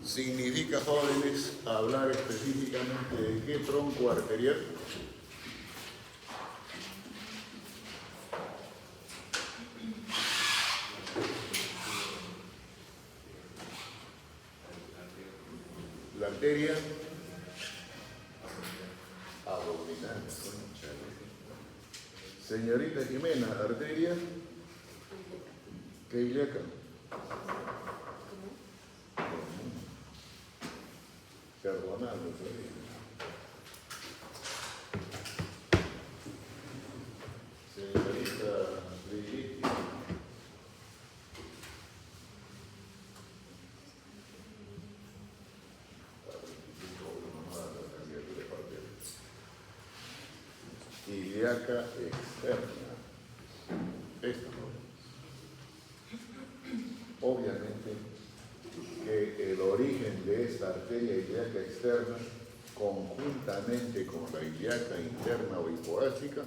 significa, jóvenes, hablar específicamente de qué tronco arterial? La arteria abdominal. Señorita Jimena, arteria ¿qué ilíaca? Perdonadme, señorita Brigitte. Ilíaca externa. Esta no. Obviamente que el origen de esta arteria ilíaca externa, conjuntamente con la ilíaca interna o hipogástrica,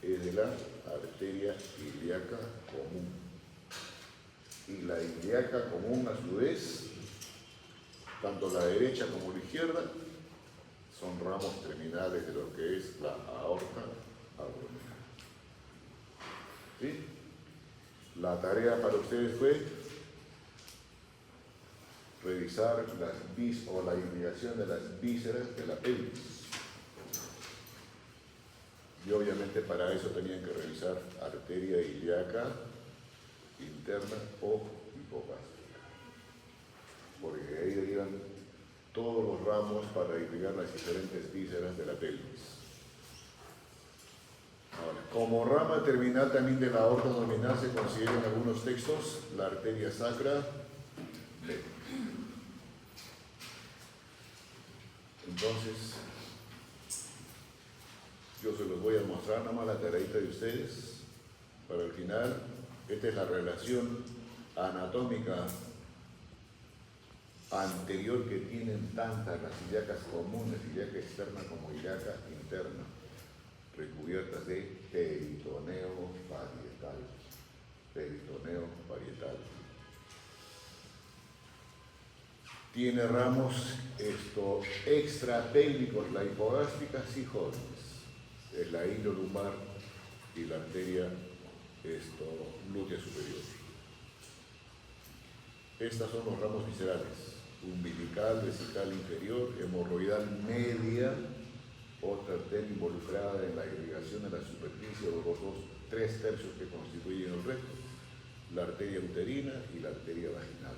es de la arteria ilíaca común. Y la ilíaca común, a su vez, tanto la derecha como la izquierda, son ramos terminales de lo que es la aorta abdominal. ¿Sí? La tarea para ustedes fue revisar la irrigación de las vísceras de la pelvis. Y obviamente para eso tenían que revisar arteria ilíaca interna o hipogástrica, porque ahí derivan todos los ramos para irrigar las diferentes vísceras de la pelvis. Ahora, como rama terminal también de la aorta abdominal se considera en algunos textos la arteria sacra B. Entonces, yo se los voy a mostrar nada más la tareita de ustedes para el final. Esta es la relación anatómica anterior que tienen tantas las ilíacas comunes, ilíaca externa como ilíaca interna, recubiertas de peritoneo parietal. Peritoneo parietal. Tiene ramos extrapélvicos, la hipogástrica, sí, jóvenes. Es la ilio-lumbar y la arteria glútea superior. Estas son los ramos viscerales: umbilical, vesical inferior, hemorroidal media, otra arteria involucrada en la irrigación de la superficie de los 3/3 que constituyen el recto, la arteria uterina y la arteria vaginal.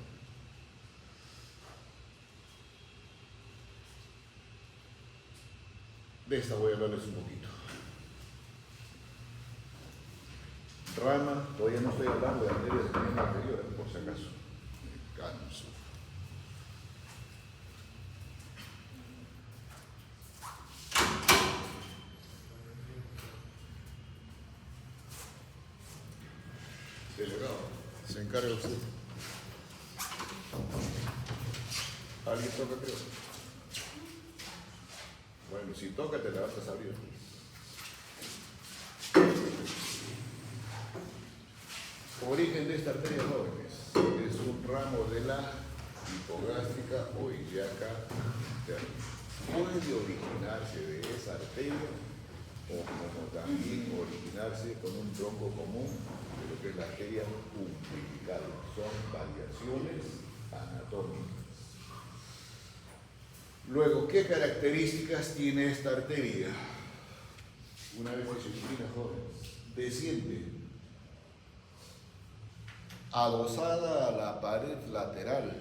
De esta voy a hablarles un poquito. Rama, todavía no estoy hablando de arterias de miembro anterior, por si acaso. Me canso. Delegado, se encarga usted. ¿Alguien toca, creo? Bueno, si toca, te levantas a abrir. Origen de esta arteria, jóvenes, es un ramo de la hipogástrica o ilíaca interna. Puede originarse de esa arteria o como también originarse con un tronco común de lo que es la arteria umbilical. Son variaciones anatómicas. Luego, ¿qué características tiene esta arteria? Una vez que se origina, jóvenes, desciende adosada a la pared lateral,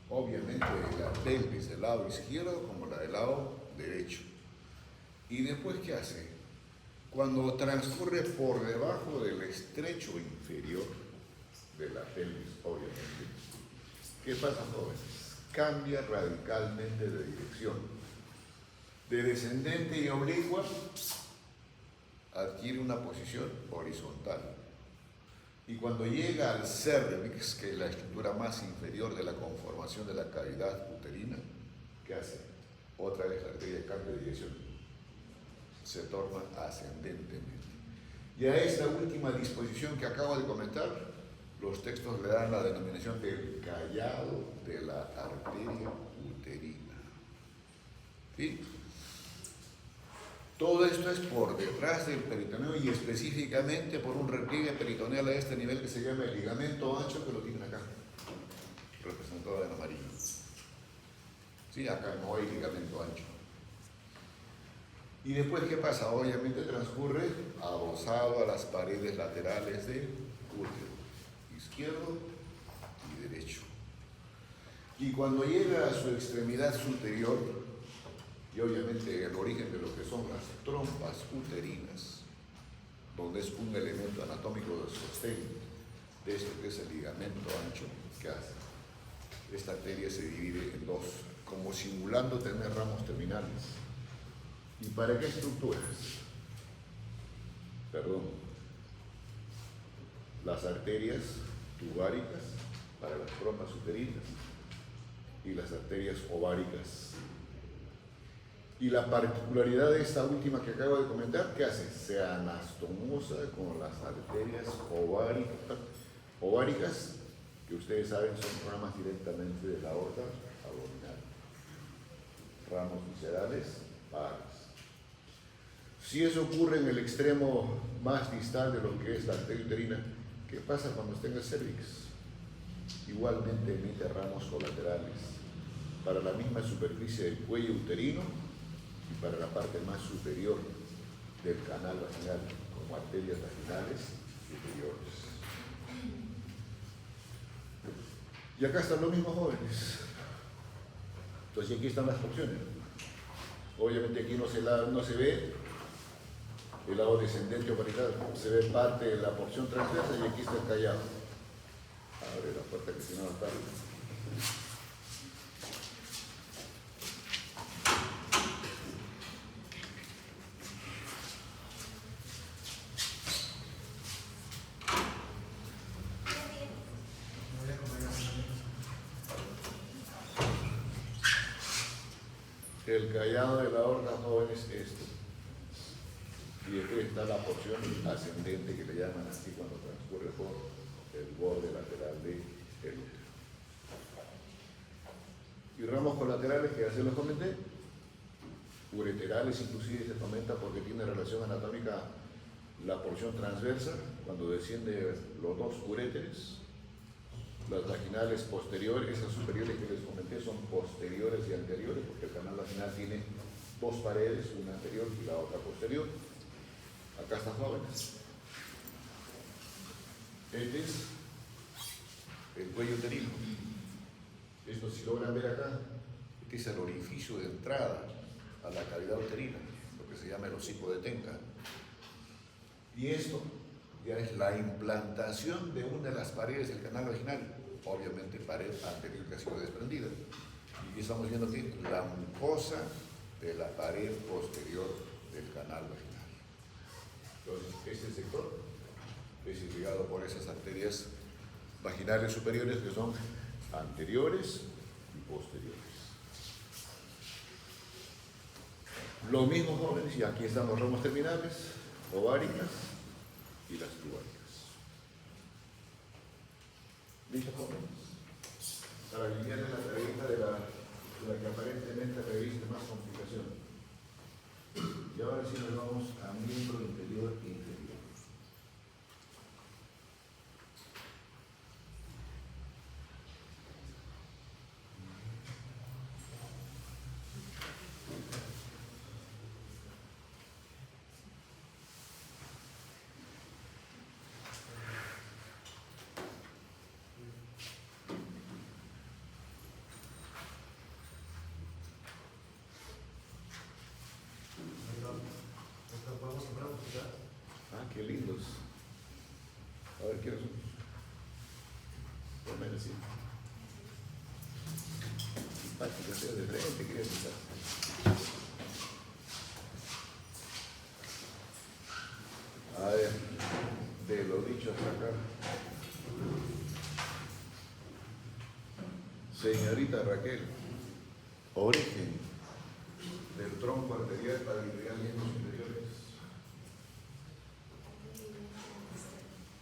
obviamente de la pelvis del lado izquierdo como la del lado derecho. ¿Y después qué hace? Cuando transcurre por debajo del estrecho inferior de la pelvis, obviamente, ¿qué pasa, jóvenes? Cambia radicalmente de dirección. De descendente y oblicua adquiere una posición horizontal. Y cuando llega al cérvix, que es la estructura más inferior de la conformación de la cavidad uterina, ¿qué hace? Otra vez la arteria cambia de dirección. Se torna ascendentemente. Y a esta última disposición que acabo de comentar, los textos le dan la denominación del callado de la arteria uterina. ¿Sí? Todo esto es por detrás del peritoneo y específicamente por un repliegue peritoneal a este nivel que se llama el ligamento ancho, que lo tienen acá, representado en amarillo. Sí, acá no hay ligamento ancho. Y después, ¿qué pasa? Obviamente transcurre adosado a las paredes laterales del útero, izquierdo y derecho. Y cuando llega a su extremidad superior, y obviamente el origen de lo que son las trompas uterinas, donde es un elemento anatómico de sostén de esto que es el ligamento ancho, ¿qué hace? Esta arteria se divide en dos, como simulando tener ramos terminales. ¿Y para qué estructuras? Perdón. Las arterias tubáricas para las trompas uterinas y las arterias ováricas. Y la particularidad de esta última que acabo de comentar, ¿qué hace? Se anastomosa con las arterias ováricas, que ustedes saben son ramas directamente de la aorta abdominal. Ramos viscerales, pares. Si eso ocurre en el extremo más distal de lo que es la arteria uterina, ¿qué pasa cuando está en el cérvix? Igualmente emite ramos colaterales para la misma superficie del cuello uterino y para la parte más superior del canal vaginal, como arterias vaginales superiores. Y acá están los mismos jóvenes. Entonces aquí están las porciones. Obviamente aquí no se ve el lado descendente o parietal, se ve parte de la porción transversa y aquí está el callado. Abre la puerta que si no está. El callado de la aorta, jóvenes, es esto. Y después está la porción ascendente que le llaman así cuando transcurre por el borde lateral del útero. Y ramos colaterales que ya se los comenté, ureterales inclusive se comenta porque tiene relación anatómica la porción transversa, cuando desciende los dos uréteres, las vaginales posteriores, esas superiores que les comenté son posteriores y anteriores, porque el canal vaginal tiene dos paredes, una anterior y la otra posterior. Acá están jóvenes. Este es el cuello uterino. Esto, si logran ver acá, este es el orificio de entrada a la cavidad uterina, lo que se llama el hocico de Tenca. Y esto ya es la implantación de una de las paredes del canal vaginal, obviamente pared anterior que ha sido desprendida. Y aquí estamos viendo aquí la mucosa de la pared posterior del canal vaginal. Entonces, este sector es irrigado por esas arterias vaginales superiores que son anteriores y posteriores. Lo mismo, jóvenes, y aquí están los ramos terminales, ováricas y las tubáricas. ¿Listo, jóvenes? Para alinear la tareita de la que aparentemente reviste más complicación. Y ahora sí nos vamos a miembro interior e inferior. Ah, qué lindos. A ver, ¿quiénes son? Ponme así. Simpática, sea de frente, ¿qué es? A ver, de lo dicho hasta acá. Señorita Raquel, origen del tronco arterial para irrigar miembros inferiores.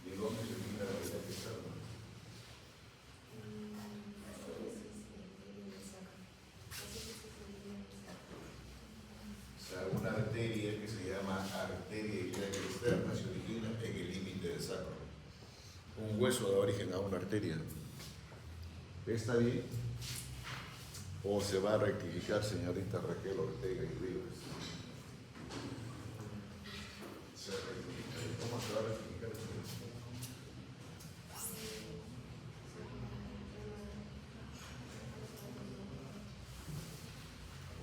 ¿Y dónde se tiene la realidad externa? arteria que se llama arteria ilíaca externa, se origina en el límite del sacro. Un hueso da origen a una arteria. ¿Está bien? ¿O se va a rectificar, señorita Raquel Ortega y Rivas? Se rectifica. ¿Cómo se va a rectificar eso?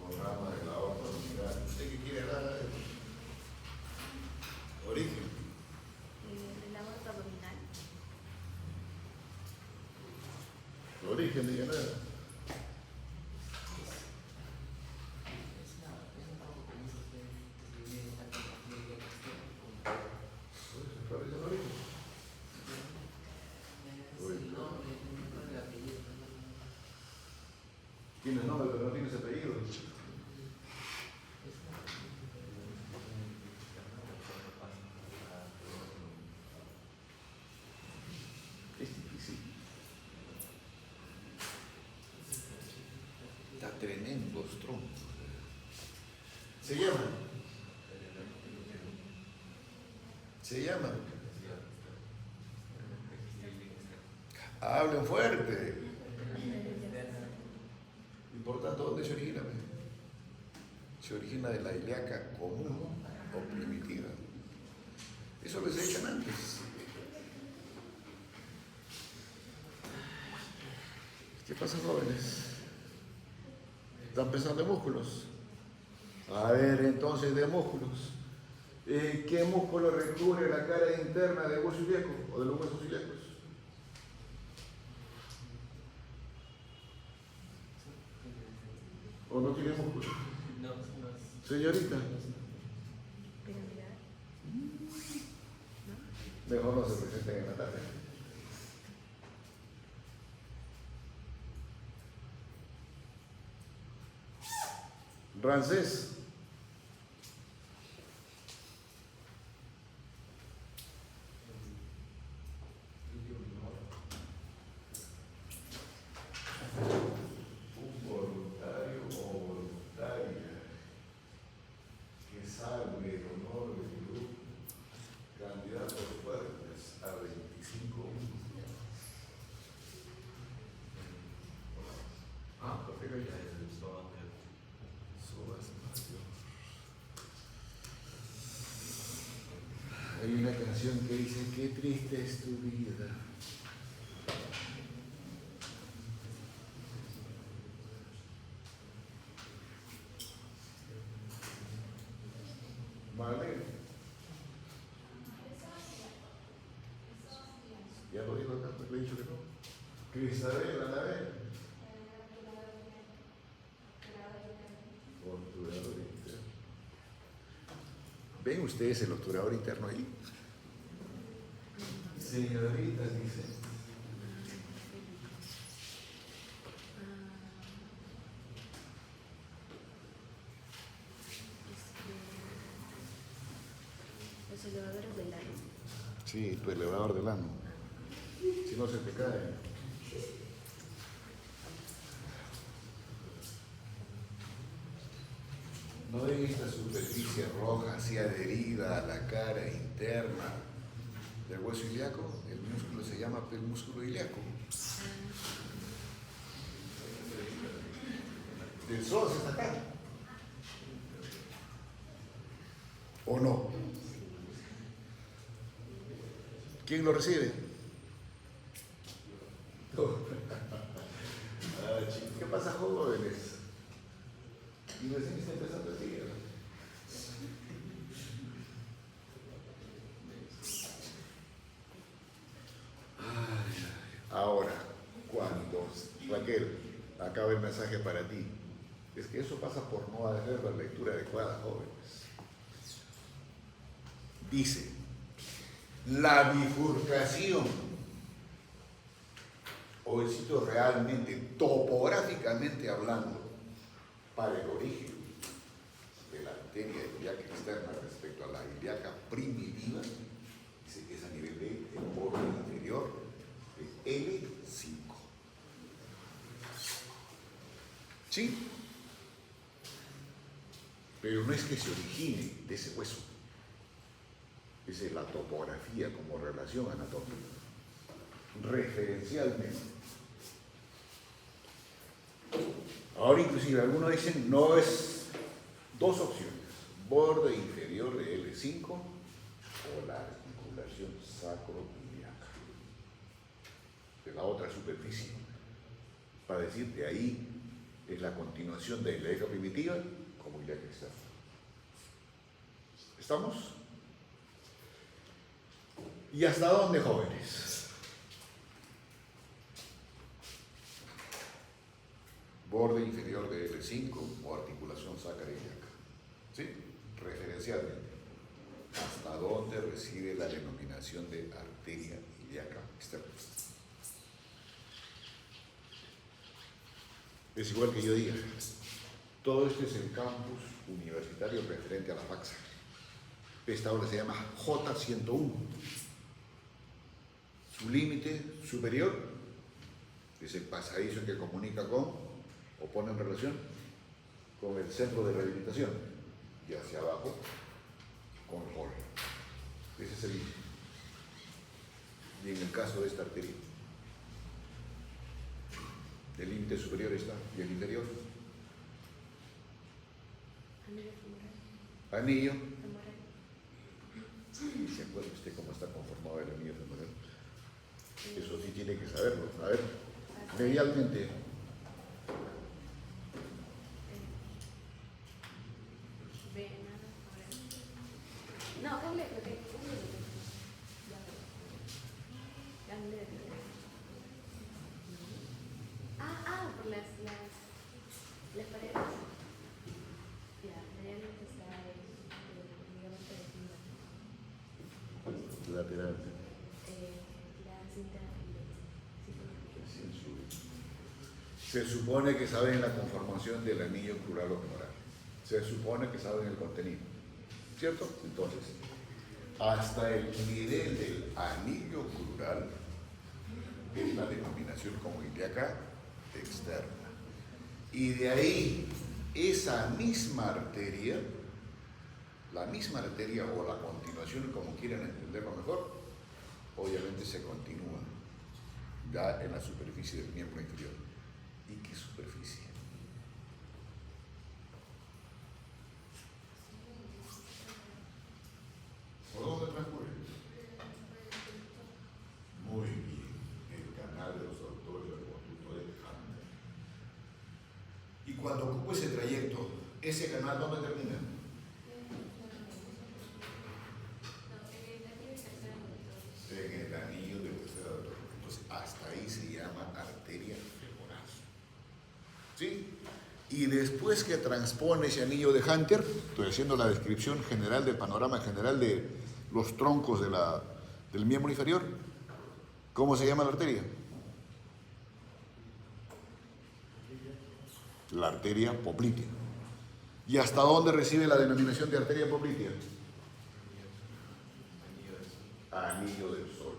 Por rama de la aorta abdominal. ¿Usted qué quiere dar? Origen. El aorta abdominal. Origen de llanera. Tiene nombre, pero no tiene ese apellido. Es difícil. Está tremendo, Strong. Se llama. Hablen fuerte. Y por tanto, ¿dónde se origina? Se origina de la ilíaca común o primitiva. Eso les echan antes. ¿Qué pasa, jóvenes? ¿Están pensando en músculos? A ver, entonces, de músculos. ¿Qué músculo recubre la cara interna del hueso ilíaco o de los huesos ilíacos? ¿O no tiene músculo? No. Señorita. Mejor no se presenten en la tarde. Ramsés. Un voluntario o voluntaria que salve el honor del grupo, candidatos fuertes a 25 años. Perfecto. Hay una canción que dice, qué triste es tu vida. Marlene. Ya lo dijo acá, le he dicho que no. Cristabel, Anabel. Obturador interno. ¿Ven ustedes el obturador interno ahí? Señoritas, dice. Los elevadores del ano. Sí, tu elevador del ano. Si no se te cae. ¿No ven esta superficie roja así adherida a la cara interna del hueso ilíaco? El músculo se llama el músculo ilíaco. El psoas está acá. ¿O no? ¿Quién lo recibe? ¿Qué pasa, jóvenes? Y recién está empezando el día. Ahora, cuando Raquel acabe el mensaje para ti, es que eso pasa por no hacer la lectura adecuada, jóvenes. Dice, la bifurcación, o el sitio realmente, topográficamente hablando, para el origen de la arteria ilíaca externa respecto a la ilíaca primitiva, dice que es a nivel del borde inferior de L5. ¿Sí? pero no es que se origine de ese hueso. Esa es la topografía como relación anatómica. Referencialmente. Ahora inclusive algunos dicen no es dos opciones, borde inferior de L5 o la articulación sacroiliaca de la otra superficie, para decir de ahí es la continuación de la ilíaca primitiva como ilíaca externa. ¿Estamos? ¿Y hasta dónde, jóvenes? Borde inferior de L5 o articulación sacroiliaca. ¿Sí? Referencialmente. ¿Hasta dónde recibe la denominación de arteria ilíaca externa? Es igual que yo diga, todo este es el campus universitario referente a la FACSA. Esta obra se llama J101. Su límite superior es el pasadizo que comunica con o pone en relación con el centro de rehabilitación y hacia abajo con el hall. Ese es el límite. Y en el caso de esta arteria, el límite superior está y el inferior. Anillo. ¿Se acuerda usted cómo está conformado el anillo femoral? Eso sí tiene que saberlo. A ver, medialmente. No, por las paredes. Ya, medialmente está el ligamento de pinga. Lateral. La cinta. Se supone que saben la conformación del anillo crural o femoral. Se supone que saben el contenido. ¿Cierto? Entonces, hasta el nivel del anillo crural es la denominación como ilíaca externa. Y de ahí, esa misma arteria, la misma arteria o la continuación, como quieran entenderlo mejor, obviamente se continúa ya en la superficie del miembro inferior. ¿Y qué superficie? ¿Por dónde transcurre? Muy bien, el canal de los autores del conducto de Hunter. Y cuando ocupo ese trayecto, ¿ese canal dónde termina? En el anillo del tercer aductor. Entonces, hasta ahí se llama arteria femoral. ¿Sí? Y después que transpone ese anillo de Hunter, estoy haciendo la descripción general del panorama general de los troncos del miembro inferior. ¿Cómo se llama la arteria? La arteria poplitea. ¿Y hasta dónde recibe la denominación de arteria poplitea? Anillo del solio.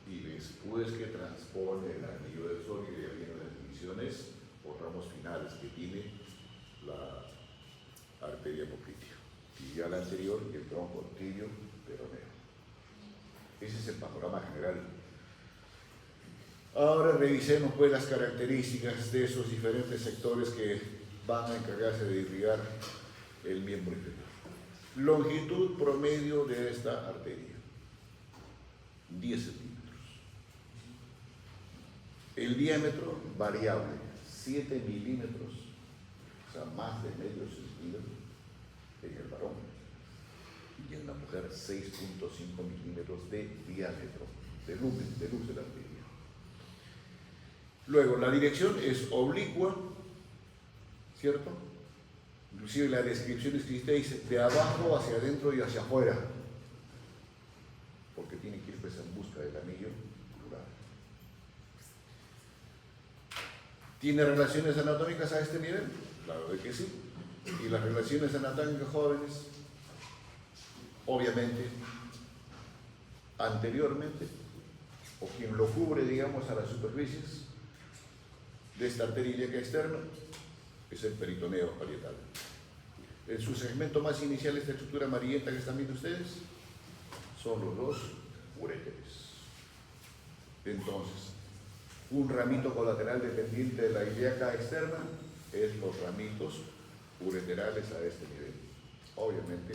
Y después que transpone el anillo del solio, ya vienen las divisiones o ramos finales que tiene la arteria poplitea. Y ya la anterior y el tronco tibial peroneo. Ese es el panorama general. Ahora revisemos pues las características de esos diferentes sectores que van a encargarse de irrigar el miembro inferior. Longitud promedio de esta arteria, 10 centímetros. El diámetro variable, 7 milímetros, o sea, más de medio centímetro en el varón. Y en la mujer, 6.5 milímetros de diámetro, de luz de la arteria. Luego, la dirección es oblicua, ¿cierto? Inclusive la descripción escrita dice de abajo hacia adentro y hacia afuera, porque tiene que ir pues en busca del anillo crural. ¿Tiene relaciones anatómicas a este nivel? Claro de que sí. Y las relaciones anatómicas jóvenes, obviamente, anteriormente, o quien lo cubre, digamos, a las superficies de esta arteria ilíaca externa, es el peritoneo parietal. En su segmento más inicial, esta estructura amarillenta que están viendo ustedes, son los dos uréteres. Entonces, un ramito colateral dependiente de la ilíaca externa es los ramitos ureterales a este nivel. Obviamente,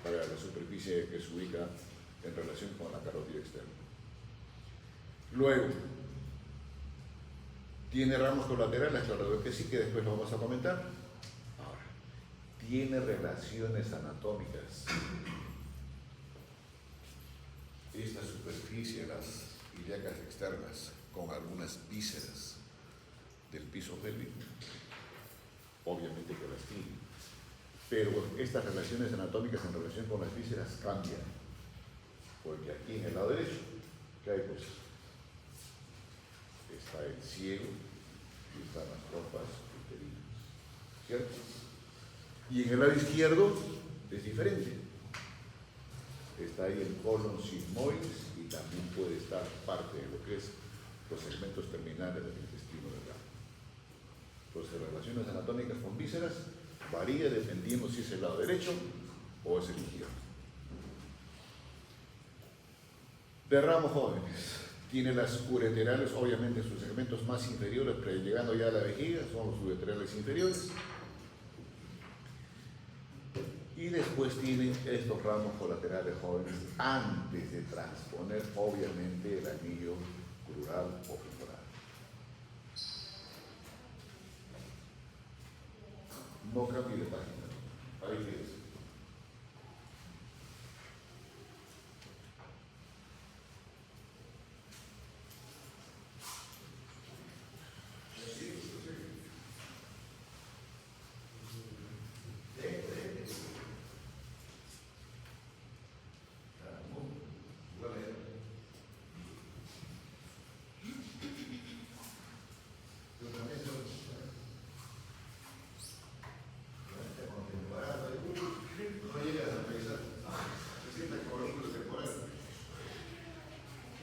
para la superficie que se ubica en relación con la carótida externa. Luego, ¿tiene ramos colaterales? Claro que sí, que después lo vamos a comentar. Ahora, ¿tiene relaciones anatómicas? Esta superficie, las ilíacas externas, con algunas vísceras del piso pélvico, obviamente que las tiene. Pero estas relaciones anatómicas en relación con las vísceras cambian. Porque aquí en el lado derecho, ¿qué hay? Pues está el ciego y están las trompas uterinas, ¿cierto? Y en el lado izquierdo es diferente. Está ahí el colon sigmoides y también puede estar parte de lo que es los segmentos terminales del intestino delgado. Entonces, las relaciones anatómicas con vísceras varía dependiendo si es el lado derecho o es el izquierdo. De ramos jóvenes, tiene las ureterales, obviamente sus segmentos más inferiores, pero llegando ya a la vejiga, son los ureterales inferiores. Y después tienen estos ramos colaterales jóvenes antes de transponer, obviamente, el anillo crural o femoral. No cambie de página. Ahí tienes.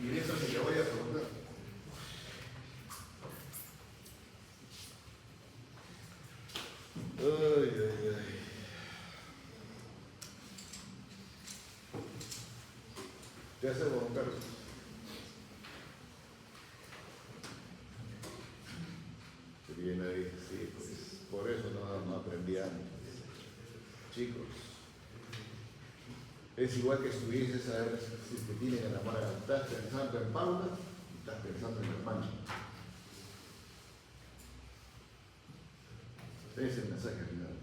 Y eso sí le voy a preguntar. Ay, ay, ay. ¿Qué hace Juan Carlos? Se viene ahí, sí, pues por eso no aprendí antes. Chicos, es igual que estuvieses a ver si te tienen enamorado. Estás pensando en Paula y estás pensando en el hermano. Ese es el mensaje final.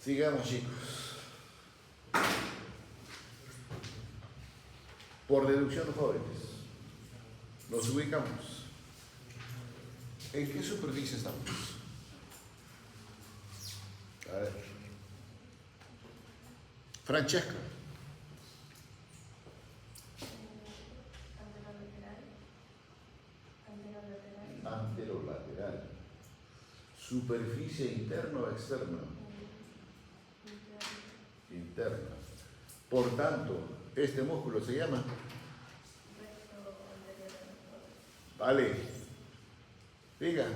Sigamos, chicos. Por deducción, jóvenes, nos ubicamos. ¿En qué superficie estamos? A ver. Francesca. Anterolateral. ¿Superficie interna o externa? Interna. Por tanto, este músculo se llama. Vale. Diga.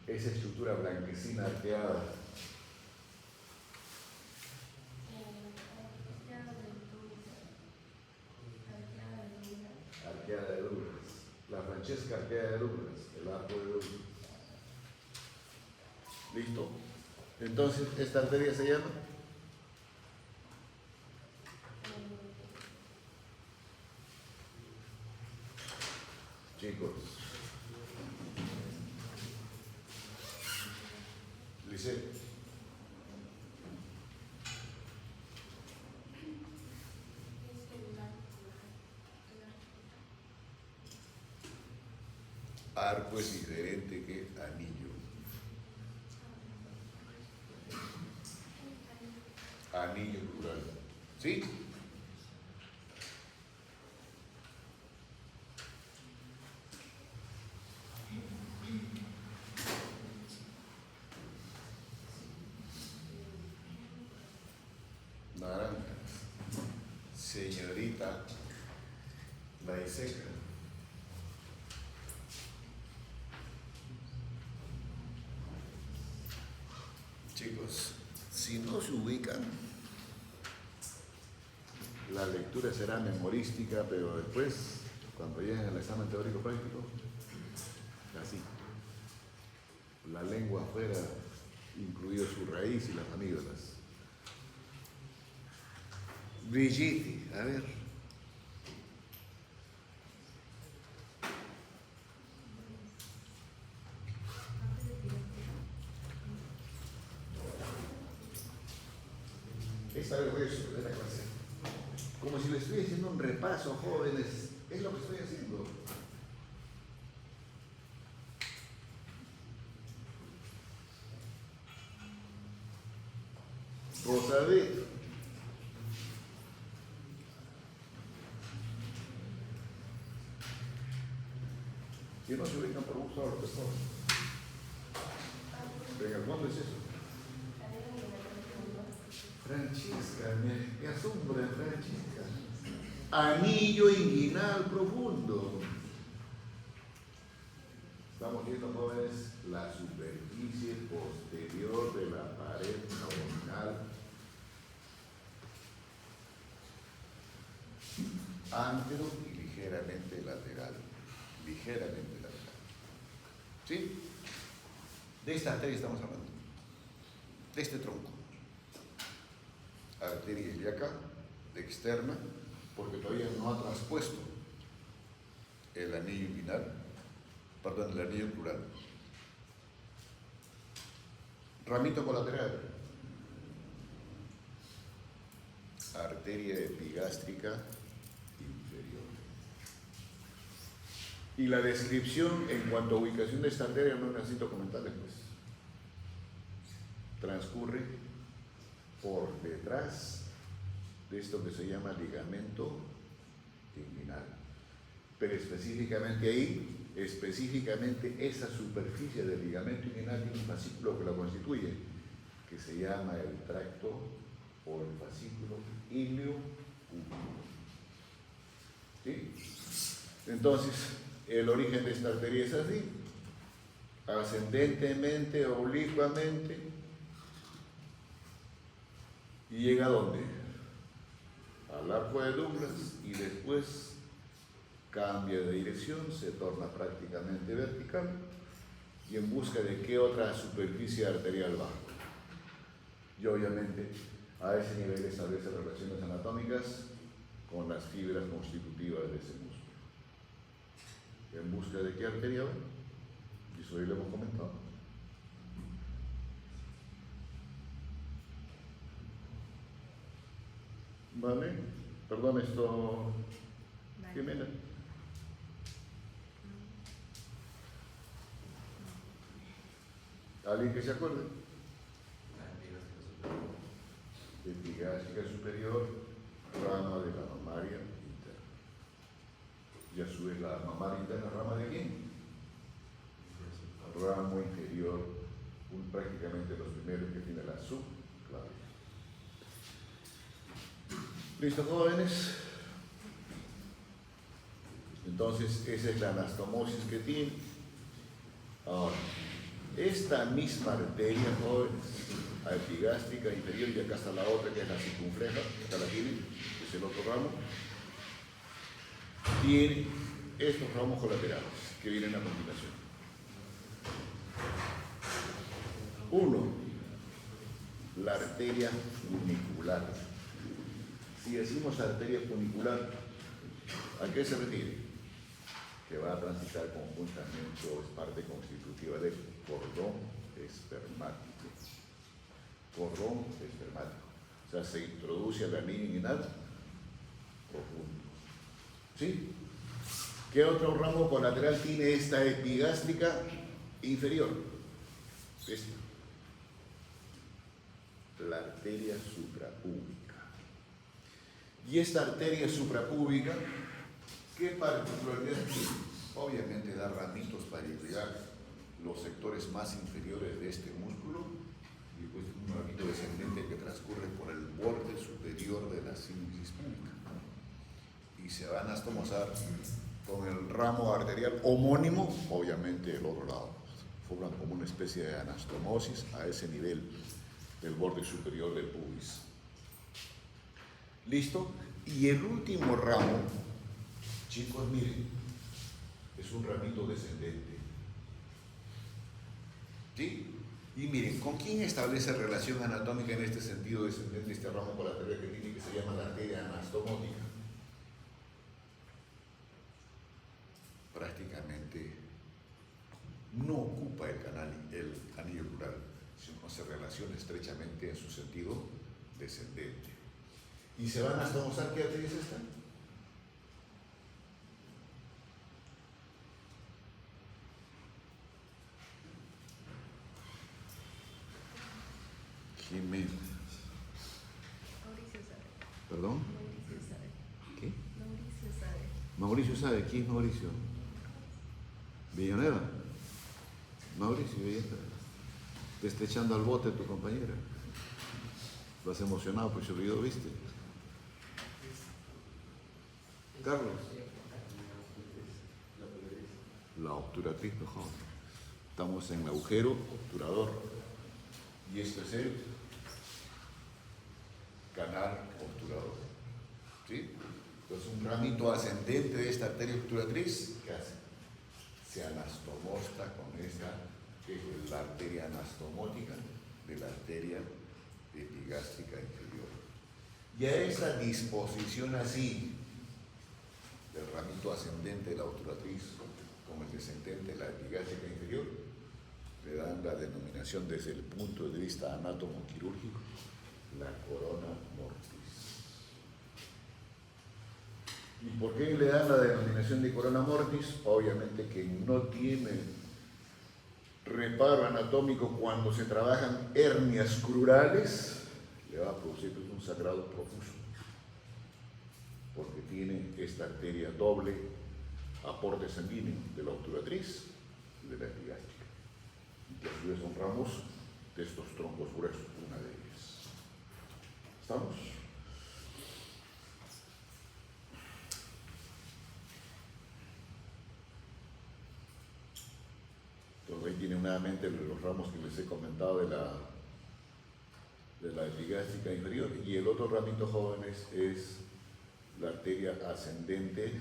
Esa estructura blanquecina arqueada. Arqueada de Douglas. La Francesca arqueada de Douglas. El arco de Douglas. ¿Listo? Entonces, ¿esta arteria se llama? Chicos. Liceo. Arco es diferente que anillo. Anillo plural. ¿Sí? Naranja. Señorita Laiseca. Si no se ubican, la lectura será memorística, pero después, cuando lleguen al examen teórico práctico, así. La lengua afuera, incluido su raíz y las amígdalas. Brigitte, a ver. Esta vez voy a suspender la clase. Como si le estuviera haciendo un repaso, jóvenes. Es lo que estoy haciendo. Rosabet. Que no se ubican por gusto a los personas. Venga, ¿cuándo es eso? Francesca, me asombra, Francesca. Anillo inguinal profundo. Estamos viendo, jóvenes, la superficie posterior de la pared neuronal antero y ligeramente lateral. Ligeramente lateral. ¿Sí? De esta arteria estamos hablando. De este tronco. Arteria ilíaca externa, porque todavía no ha traspuesto el anillo inguinal, perdón, el anillo plural. Ramito colateral. Arteria epigástrica inferior. Y la descripción en cuanto a ubicación de esta arteria no necesito comentarles, pues. Transcurre por detrás de esto que se llama ligamento inguinal. Pero específicamente ahí, esa superficie del ligamento inguinal tiene un fascículo que lo constituye, que se llama el tracto o el fascículo ilio-uterino. ¿Sí? Entonces, el origen de esta arteria es así, ascendentemente, oblicuamente, y llega ¿a dónde? Al arco de Douglas, y después cambia de dirección, se torna prácticamente vertical, y en busca de qué otra superficie arterial va. Y obviamente a ese nivel establece relaciones anatómicas con las fibras constitutivas de ese músculo. ¿En busca de qué arteria va? Y eso hoy lo hemos comentado. ¿Vale? Perdón, esto... Jimena. ¿Alguien que se acuerde? Epigástrica superior, rama de la mamaria interna. Y a su vez la mamaria interna, ¿rama de quién? Ramo inferior, prácticamente los primeros que tiene la subclavícula. ¿Listo, jóvenes? Entonces, esa es la anastomosis que tiene. Ahora, esta misma arteria, jóvenes, epigástrica inferior, y acá está la otra que es la circunfleja, acá la tienen, que es el otro ramo, tiene estos ramos colaterales que vienen a continuación. Uno, la arteria funicular. Si decimos arteria funicular, ¿a qué se refiere? Que va a transitar conjuntamente o es parte constitutiva del cordón espermático. Cordón espermático. O sea, se introduce al anillo inguinal profundo. ¿Sí? ¿Qué otro ramo colateral tiene esta epigástrica inferior? Esta. La arteria suprapúbica. Y esta arteria suprapúbica, ¿qué particularidad tiene? Obviamente da ramitos para irrigar los sectores más inferiores de este músculo y después un ramito descendente que transcurre por el borde superior de la sínfisis púbica. Y se va a anastomosar con el ramo arterial homónimo, obviamente del otro lado. Forman como una especie de anastomosis a ese nivel del borde superior del pubis. ¿Listo? Y el último ramo, chicos, miren, es un ramito descendente. ¿Sí? Y miren, ¿con quién establece relación anatómica en este sentido descendente este ramo con la arteria que tiene, que se llama la arteria anastomótica? Prácticamente no ocupa el anillo crural, sino se relaciona estrechamente en su sentido descendente. ¿Y se van a mostrar qué arteria es esta? Jiménez. Mauricio sabe. ¿Perdón? Mauricio sabe. ¿Qué? Mauricio sabe. Mauricio sabe. ¿Quién es Mauricio? Villanueva. Mauricio Villanueva. Te está echando al bote tu compañera. Lo has emocionado, pues se olvidó, ¿viste? Carlos. La obturatriz mejor. Estamos en el agujero obturador. Y esto es el canal obturador. ¿Sí? Entonces un ramito ascendente de esta arteria obturatriz, ¿qué hace? Se anastomosta con esta, que es la arteria anastomótica de la arteria epigástrica inferior. Y a esa disposición así, del ramito ascendente de la obturatriz con el descendente de la epigástrica inferior, le dan la denominación desde el punto de vista anátomo-quirúrgico, la corona mortis. ¿Y por qué le dan la denominación de corona mortis? Obviamente que no tiene reparo anatómico cuando se trabajan hernias crurales, le va a producir un sangrado profuso, porque tiene esta arteria doble aporte sanguíneo de la obturatriz y de la epigástrica. Y que a su vez son ramos de estos troncos gruesos, una de ellas. ¿Estamos? Entonces ahí tienen nuevamente los ramos que les he comentado de la epigástrica inferior, y el otro ramito, jóvenes, es la arteria ascendente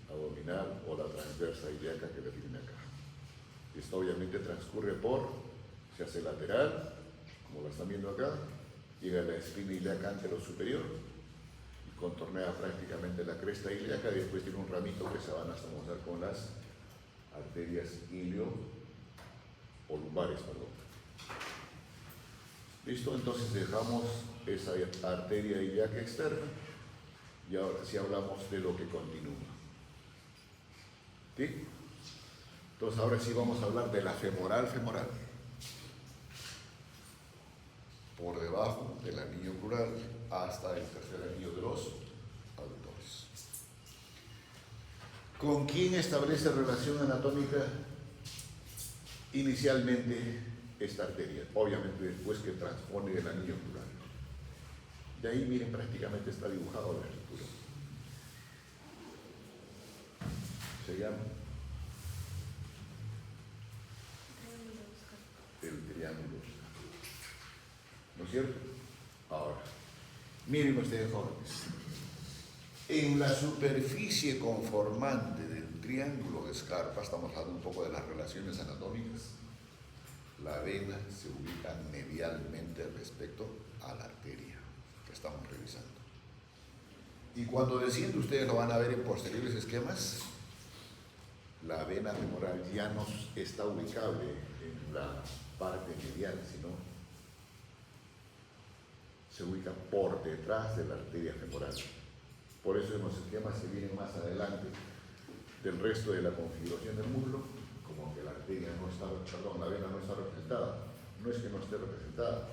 abdominal o la transversa ilíaca que la tienen acá. Esto obviamente transcurre se hace lateral, como lo están viendo acá, llega a la espina ilíaca antero-superior y contornea prácticamente la cresta ilíaca, y después tiene un ramito que se van a mostrar con las arterias ilio o lumbares, perdón. ¿Listo? Entonces dejamos esa arteria ilíaca externa y ahora sí hablamos de lo que continúa. ¿Sí? Entonces ahora sí vamos a hablar de la femoral. Por debajo del anillo crural hasta el tercer anillo de los aductores. ¿Con quién establece relación anatómica inicialmente esta arteria? Obviamente después que transpone el anillo crural. De ahí, miren, prácticamente está dibujado la estructura. Se llama el triángulo. ¿No es cierto? Ahora, miren ustedes, jóvenes. En la superficie conformante del triángulo de Scarpa, estamos hablando un poco de las relaciones anatómicas, la vena se ubica medialmente respecto a la arteria que estamos revisando. Y cuando desciende, ustedes lo van a ver en posteriores esquemas, la vena femoral ya no está ubicable en la parte medial, sino se ubica por detrás de la arteria femoral. Por eso en los esquemas que vienen más adelante del resto de la configuración del muslo, como que la arteria no está, perdón, la vena no está representada. No es que no esté representada,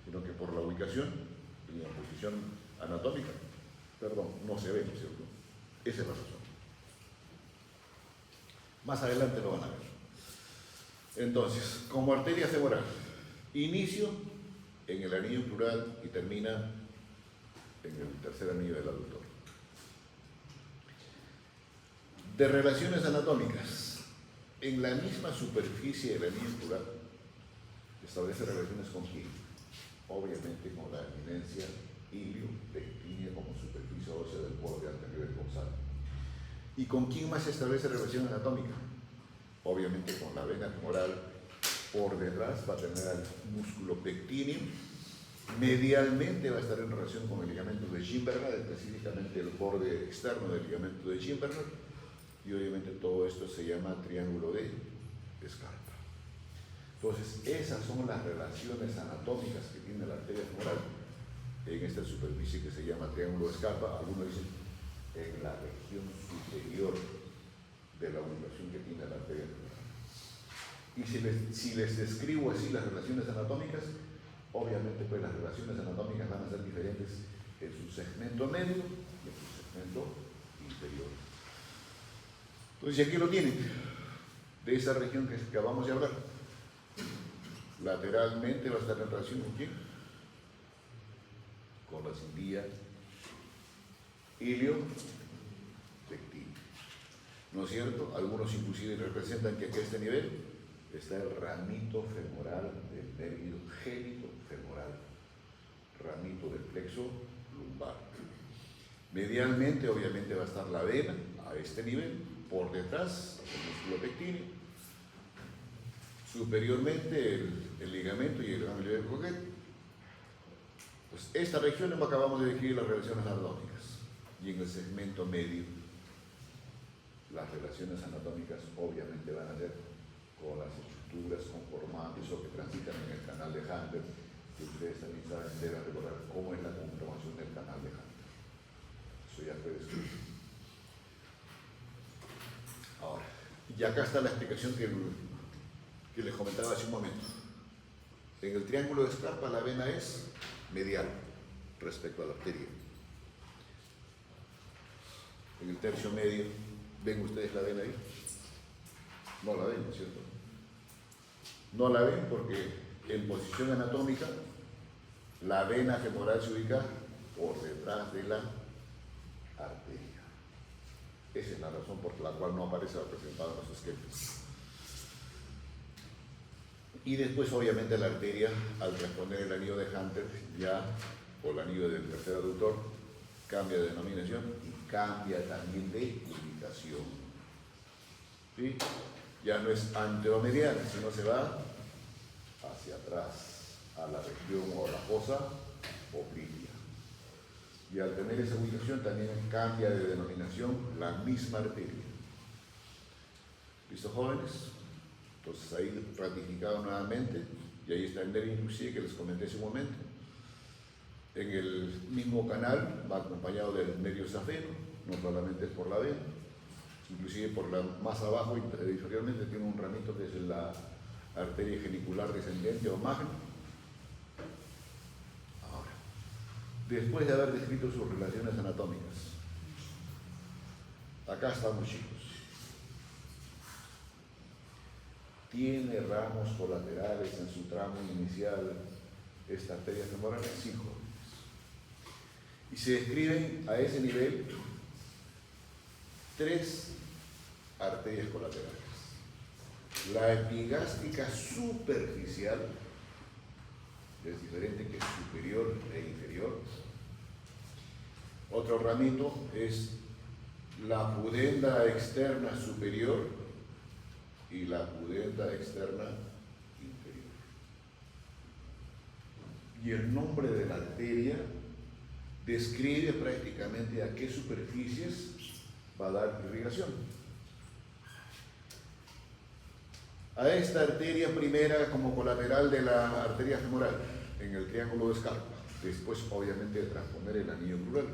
sino que por la ubicación y la posición anatómica, perdón, no se ve, ¿no es cierto? Esa es la razón. Más adelante lo van a ver. Entonces, como arteria femoral, inicio en el anillo crural y termina en el tercer anillo del aductor. De relaciones anatómicas, en la misma superficie del anillo crural, establece relaciones con quién? obviamente con la eminencia ilio-pectínea como superficie ósea del borde anterior del dorsal. ¿Y con quién más se establece relación anatómica? Obviamente con la vena femoral. Por detrás va a tener al músculo pectíneo. Medialmente va a estar en relación con el ligamento de Gimbernath, específicamente el borde externo del ligamento de Gimbernath, y obviamente todo esto se llama triángulo de Scarpa. Entonces, esas son las relaciones anatómicas que tiene la arteria femoral en esta superficie que se llama triángulo de Scarpa. Algunos dicen en la región superior de la ubicación que tiene la arteria femoral. Y si les describo así las relaciones anatómicas, obviamente pues las relaciones anatómicas van a ser diferentes en su segmento medio y en su segmento inferior. Entonces aquí lo tienen, de esa región que acabamos de hablar. Lateralmente va a estar en relación con quién? Con la cintilla ilio-pectínea. ¿No es cierto? Algunos inclusive representan que aquí a este nivel está el ramito femoral del nervio génito femoral, ramito del plexo lumbar. Medialmente obviamente va a estar la vena a este nivel, por detrás el músculo pectíneo, superiormente el ligamento y el ganglio de Coquet. Pues esta región acabamos de describir las relaciones anatómicas, y en el segmento medio las relaciones anatómicas obviamente van a ser con las estructuras conformantes o que transitan en el canal de Hunter, que ustedes también saben, deben recordar cómo es la conformación del canal de Hunter. Eso ya fue descrito. Ahora, y acá está la explicación que les comentaba hace un momento. En el triángulo de Scarpa la vena es medial respecto a la arteria. En el tercio medio, ¿ven ustedes la vena ahí? No la ven, ¿no es cierto? No la ven porque en posición anatómica la vena femoral se ubica por detrás de la arteria. Esa es la razón por la cual no aparece representada en los esquemas. Y después obviamente la arteria, al responder el anillo de Hunter, ya, o el anillo del tercer aductor, cambia de denominación y cambia también de ubicación. ¿Sí? Ya no es anteromedial, sino se va hacia atrás, a la región o a la fosa obliqua. Y al tener esa ubicación también cambia de denominación la misma arteria. ¿Listo, jóvenes? Entonces ahí ratificado nuevamente, y ahí está el nervio inclusive que les comenté hace un momento. En el mismo canal va acompañado del nervio safeno, no solamente es por la vena, inclusive por la más abajo inferiormente tiene un ramito que es la arteria genicular descendente o magna. Ahora, después de haber descrito sus relaciones anatómicas, acá estamos, chicos. ¿Tiene ramos colaterales en su tramo inicial esta arteria femoral? Sí, jóvenes. Y se describen a ese nivel 3 arterias colaterales. La epigástrica superficial es diferente que superior e inferior. Otro ramito es la pudenda externa superior y la pudenda externa inferior. Y el nombre de la arteria describe prácticamente a qué superficies va a dar irrigación. A esta arteria primera como colateral de la arteria femoral, en el triángulo de Scarpa, después obviamente de transponer el anillo crural.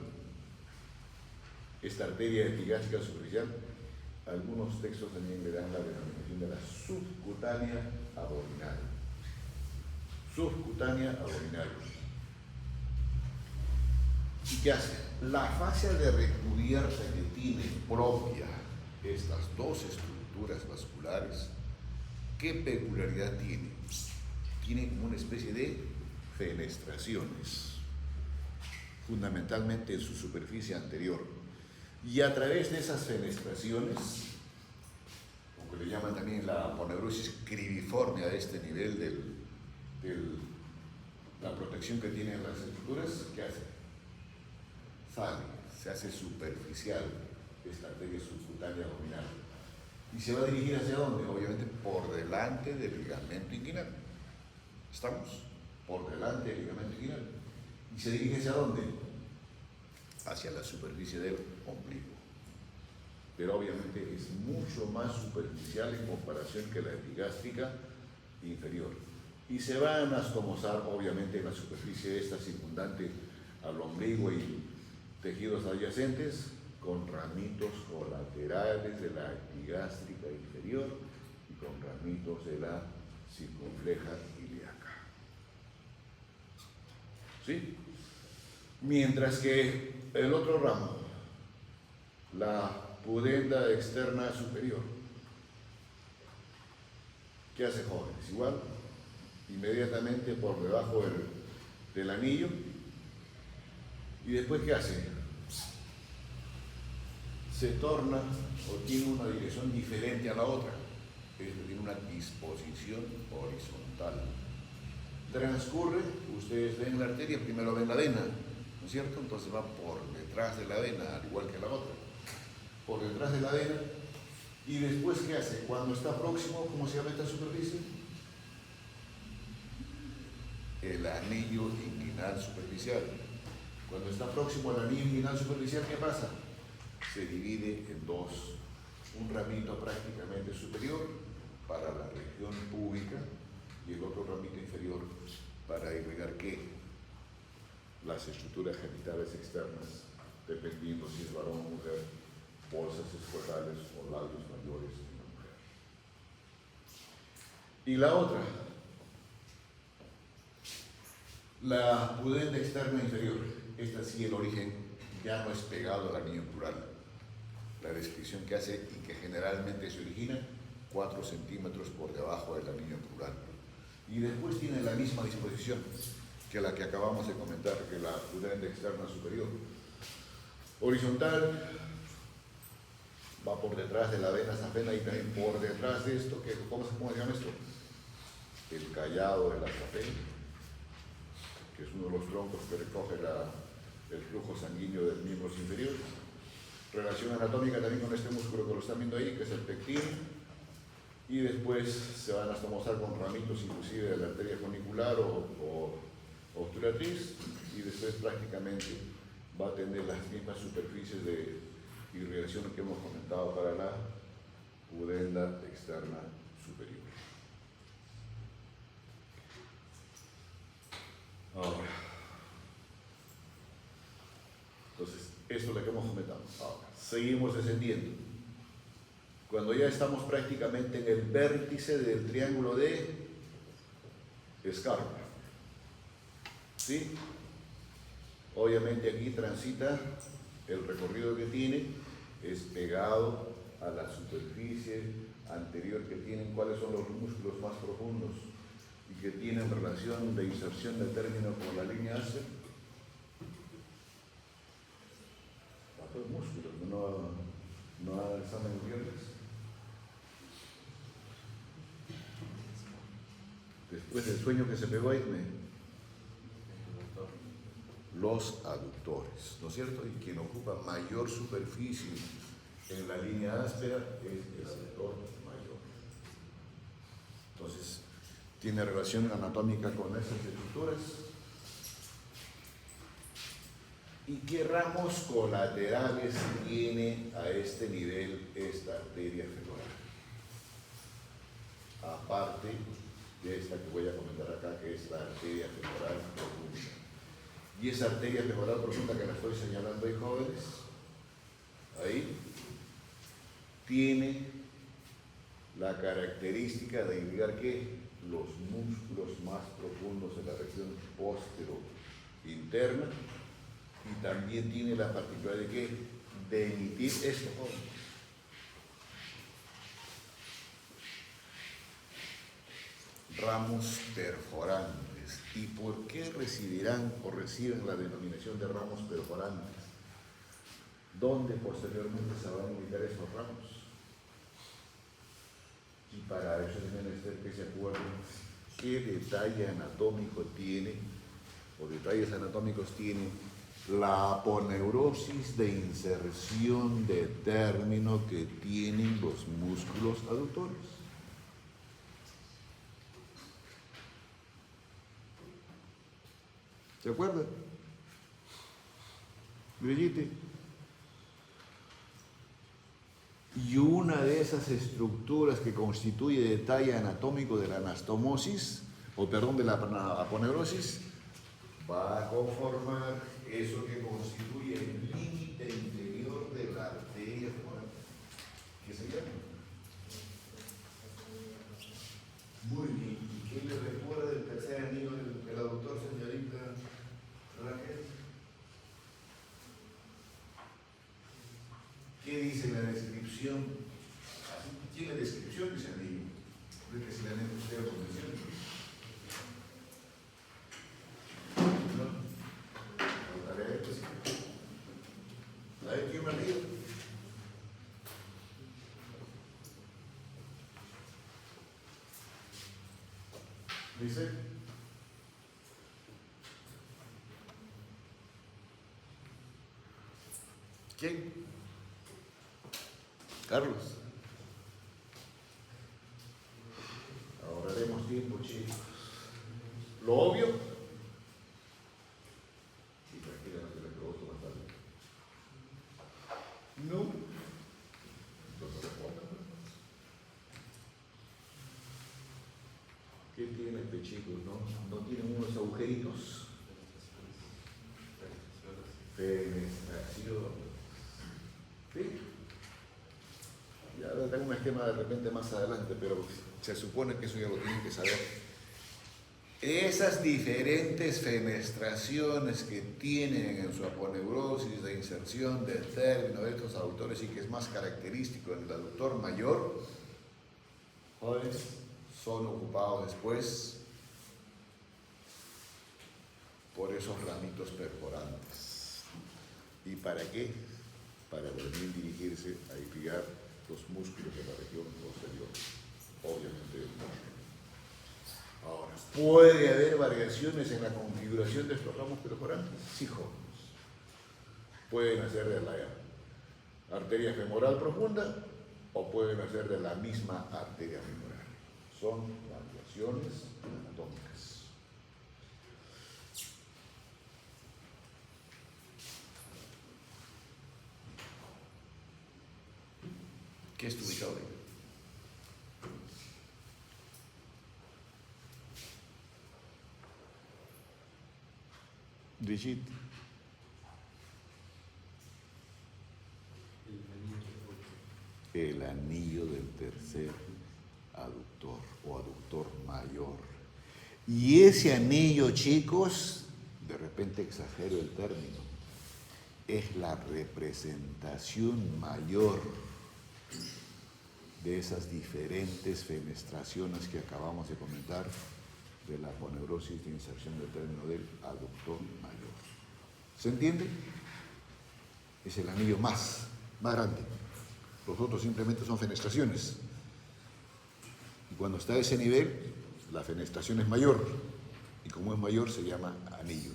Esta arteria epigástrica superficial, algunos textos también le dan la denominación de la subcutánea abdominal. Subcutánea abdominal. ¿Y qué hace? La fascia de recubierta que tiene propia estas dos estructuras vasculares, ¿qué peculiaridad tiene? Tiene como una especie de fenestraciones, fundamentalmente en su superficie anterior. Y a través de esas fenestraciones, aunque le llaman también la aponeurosis cribiforme a este nivel de la protección que tienen las estructuras, ¿qué hace? Sale, se hace superficial esta arteria subcutánea abdominal. ¿Y se va a dirigir hacia dónde? Obviamente por delante del ligamento inguinal. ¿Estamos? Por delante del ligamento inguinal. ¿Y se dirige hacia dónde? Hacia la superficie del ombligo. Pero obviamente es mucho más superficial en comparación que la epigástrica inferior. Y se va a anastomosar obviamente en la superficie esta circundante al ombligo y tejidos adyacentes con ramitos colaterales de la epigástrica inferior y con ramitos de la circunfleja ilíaca. ¿Sí? Mientras que el otro ramo, la pudenda externa superior, ¿qué hace, jóvenes? Igual, inmediatamente por debajo del anillo. ¿Y después qué hace? Se torna o tiene una dirección diferente a la otra, es decir, tiene una disposición horizontal. Transcurre, ustedes ven la arteria, primero ven la vena, ¿no es cierto? Entonces va por detrás de la vena, al igual que la otra, por detrás de la vena. Y después, ¿qué hace? Cuando está próximo, ¿cómo se llama esta superficie? El anillo inguinal superficial. Cuando está próximo al anillo inguinal superficial, ¿qué pasa? Se divide en dos. Un ramito prácticamente superior para la región púbica y el otro ramito inferior para irrigar ¿qué? Las estructuras genitales externas, dependiendo si es varón o mujer, bolsas escrotales o labios mayores en la mujer. Y la otra, la pudenda externa inferior. Esta sí, el origen ya no es pegado al anillo plural. La descripción que hace y que generalmente se origina 4 centímetros por debajo del anillo plural. Y después tiene la misma disposición que la que acabamos de comentar, que la pudenda externa superior. Horizontal, va por detrás de la vena safena y también por detrás de esto, ¿cómo se llama esto? El callado de la safena, que es uno de los troncos que recoge el flujo sanguíneo del miembro inferior. Relación anatómica también con este músculo que lo están viendo ahí, que es el pectín. Y después se van a estomosar con ramitos inclusive de la arteria funicular o obturatriz, y después prácticamente va a tener las mismas superficies de irrigación que hemos comentado para la pudenda externa superior. Ahora, entonces, esto es lo que hemos comentado. Ahora, seguimos descendiendo. Cuando ya estamos prácticamente en el vértice del triángulo de Scarpa, ¿sí? Obviamente aquí transita, el recorrido que tiene es pegado a la superficie anterior que tienen, cuáles son los músculos más profundos y que tienen relación de inserción de término con la línea áspera. Los músculos, no hagan examen de viernes. Después del sueño que se pegó ahí, los aductores, ¿no es cierto? Y quien ocupa mayor superficie en la línea áspera es el sector mayor. Entonces, tiene relación anatómica con esas estructuras. ¿Y qué ramos colaterales tiene a este nivel esta arteria femoral? Aparte de esta que voy a comentar acá, que es la arteria femoral profunda. Y esa arteria femoral profunda que la estoy señalando ahí, jóvenes, ahí, tiene la característica de irrigar ¿qué? Los músculos más profundos de la región póstero interna. Y también tiene la particularidad de ¿qué? De emitir esto, jóvenes. Ramos perforantes. ¿Y por qué recibirán o reciben la denominación de ramos perforantes? ¿Dónde posteriormente se van a ubicar esos ramos? Y para eso es menester que se acuerden qué detalle anatómico tiene o detalles anatómicos tiene la aponeurosis de inserción de término que tienen los músculos aductores. ¿Se acuerdan? Brigitte. Y una de esas estructuras que constituye detalle anatómico de la anastomosis, de la aponeurosis, va a conformar eso que constituye el límite inferior de la arteria femoral. ¿Qué se llama? Muy bien. ¿Y qué le recuerda del tercer anillo del aductor, señorita Raquel? ¿Qué dice la descripción? Así tiene descripción de ese anillo. ¿Cree que si la neta usted lo menciona? No. A ver, pues. A ver, ¿quién me anillo? Dice. ¿Quién? Carlos. Ahorraremos tiempo, chicos. ¿Lo obvio? Sí, tranquila, no se le pregunto más tarde. No. Entonces responda. ¿Qué tiene este chico? ¿No tienen unos agujeritos? Fenestración. ¿Sí? Ya tengo un esquema de repente más adelante, pero se supone que eso ya lo tienen que saber. Esas diferentes fenestraciones que tienen en su aponeurosis de inserción del término de estos aductores y que es más característico en el aductor mayor, jóvenes, son ocupados después por esos ramitos perforantes. ¿Y para qué? Para también dirigirse a irrigar los músculos de la región posterior, obviamente del músculo. Ahora, ¿puede haber variaciones en la configuración de estos ramos perforantes? Sí, jóvenes. Pueden hacer de la arteria femoral profunda o pueden hacer de la misma arteria femoral. Son variaciones anatómicas. ¿Qué es tu ubicado ahí? Brigitte. El anillo del tercer aductor o aductor mayor. Y ese anillo, chicos, de repente exagero el término, es la representación mayor de esas diferentes fenestraciones que acabamos de comentar de la aponeurosis de inserción del término del aductor mayor. ¿Se entiende? Es el anillo más grande. Los otros simplemente son fenestraciones. Y cuando está a ese nivel, la fenestración es mayor. Y como es mayor, se llama anillo.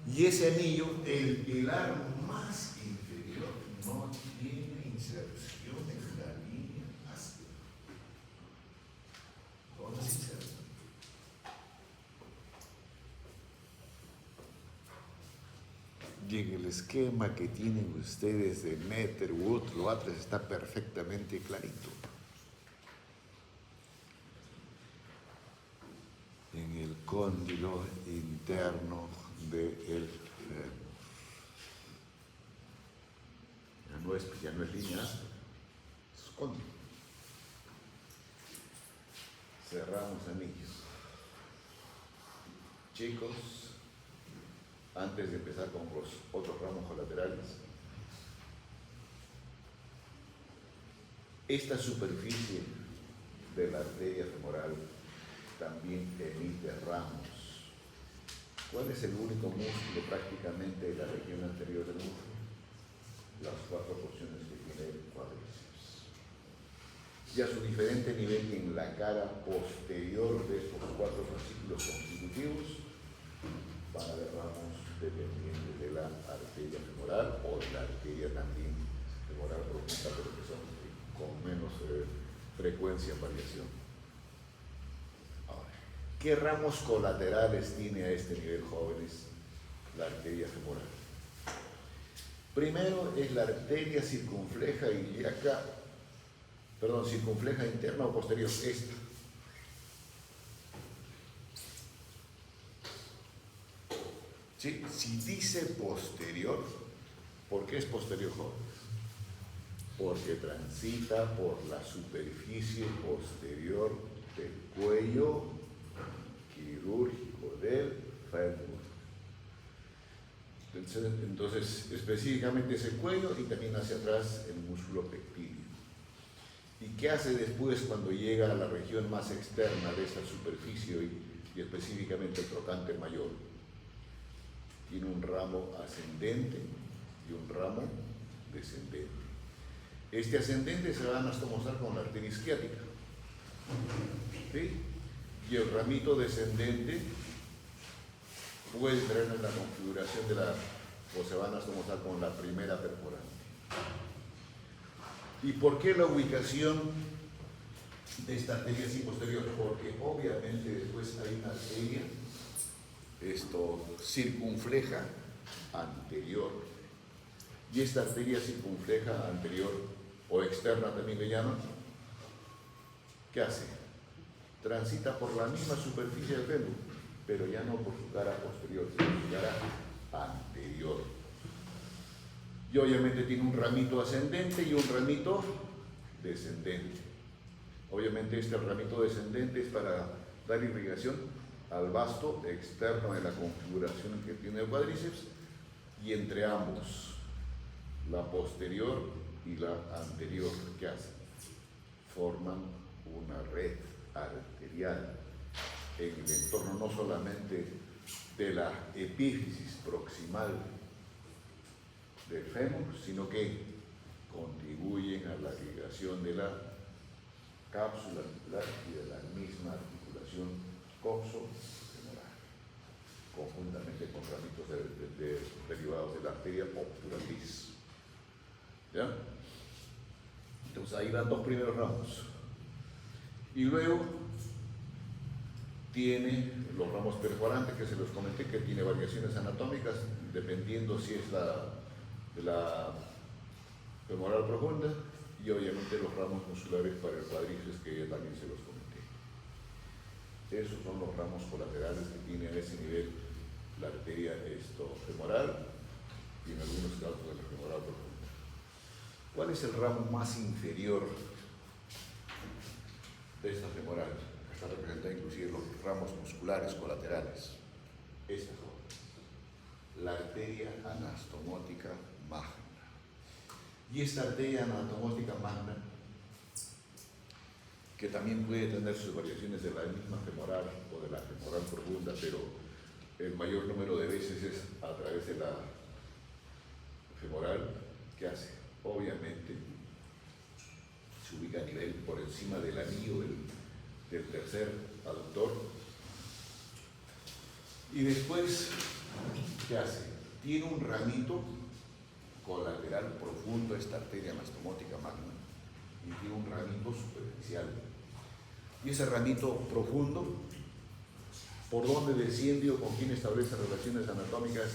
Y ese anillo, el pilar más inferior, no tiene inserción en la línea áspera. ¿Dónde se inserta? Y en el esquema que tienen ustedes de Meter u otro Atlas está perfectamente clarito. En el cóndilo interno del ya no es línea áspera, es cóndilo. Cerramos anillos. Chicos, antes de empezar con los otros ramos colaterales, esta superficie de la arteria femoral también emite ramos. ¿Cuál es el único músculo prácticamente de la región anterior del músculo? Las 4 porciones que tiene el cuádriceps. y a su diferente nivel en la cara posterior de estos 4 fascículos constitutivos van a haber ramos dependientes de la arteria femoral o de la arteria también femoral profunda, pero que son con menos frecuencia en variación. Ahora, ¿qué ramos colaterales tiene a este nivel, jóvenes, la arteria femoral? Primero es la arteria circunfleja ilíaca, circunfleja interna o posterior, esta. ¿Sí? Si dice posterior, ¿por qué es posterior, jóvenes? Porque transita por la superficie posterior del cuello quirúrgico del fémur. Entonces, específicamente es el cuello y también hacia atrás el músculo pectíneo. ¿Y qué hace después cuando llega a la región más externa de esta superficie y específicamente el trocánter mayor? Tiene un ramo ascendente y un ramo descendente. Este ascendente se va a anastomosar con la arteria isquiática, ¿sí? Y el ramito descendente puede entrar en la configuración o se va a anastomosar con la primera perforante. ¿Y por qué la ubicación de esta arteria así posterior? Porque obviamente después hay una arteria circunfleja anterior. Y esta arteria circunfleja anterior o externa también le llaman, ¿qué hace? Transita por la misma superficie del fémur, pero ya no por su cara posterior, sino por su cara anterior. Y obviamente tiene un ramito ascendente y un ramito descendente. Obviamente este ramito descendente es para dar irrigación al vasto externo de la configuración que tiene el cuádriceps, y entre ambos, la posterior y la anterior, ¿qué hacen? Forman una red arterial en el entorno no solamente de la epífisis proximal del fémur, sino que contribuyen a la irrigación de la cápsula articular y de la misma articulación coxo-femoral, conjuntamente con ramitos derivados de la arteria obturatriz. ¿Ya? Entonces ahí van 2 primeros ramos. Y luego tiene los ramos perforantes que se los comenté, que tiene variaciones anatómicas dependiendo si es de la femoral profunda, y obviamente los ramos musculares para el cuádriceps, que ya también se los comenté. Esos son los ramos colaterales que tiene a ese nivel la arteria femoral y en algunos casos de la femoral profunda. ¿Cuál es el ramo más inferior de esta femoral? Está representada inclusive los ramos musculares colaterales. Esta es la arteria anastomótica magna. Y esta arteria anastomótica magna, que también puede tener sus variaciones de la misma femoral o de la femoral profunda, pero el mayor número de veces es a través de la femoral, ¿qué hace? Obviamente se ubica a nivel por encima del anillo del tercer aductor, y después, ¿qué hace? Tiene un ramito colateral profundo, esta arteria anastomótica magna, y tiene un ramito superficial. Y ese ramito profundo, ¿por dónde desciende o con quién establece relaciones anatómicas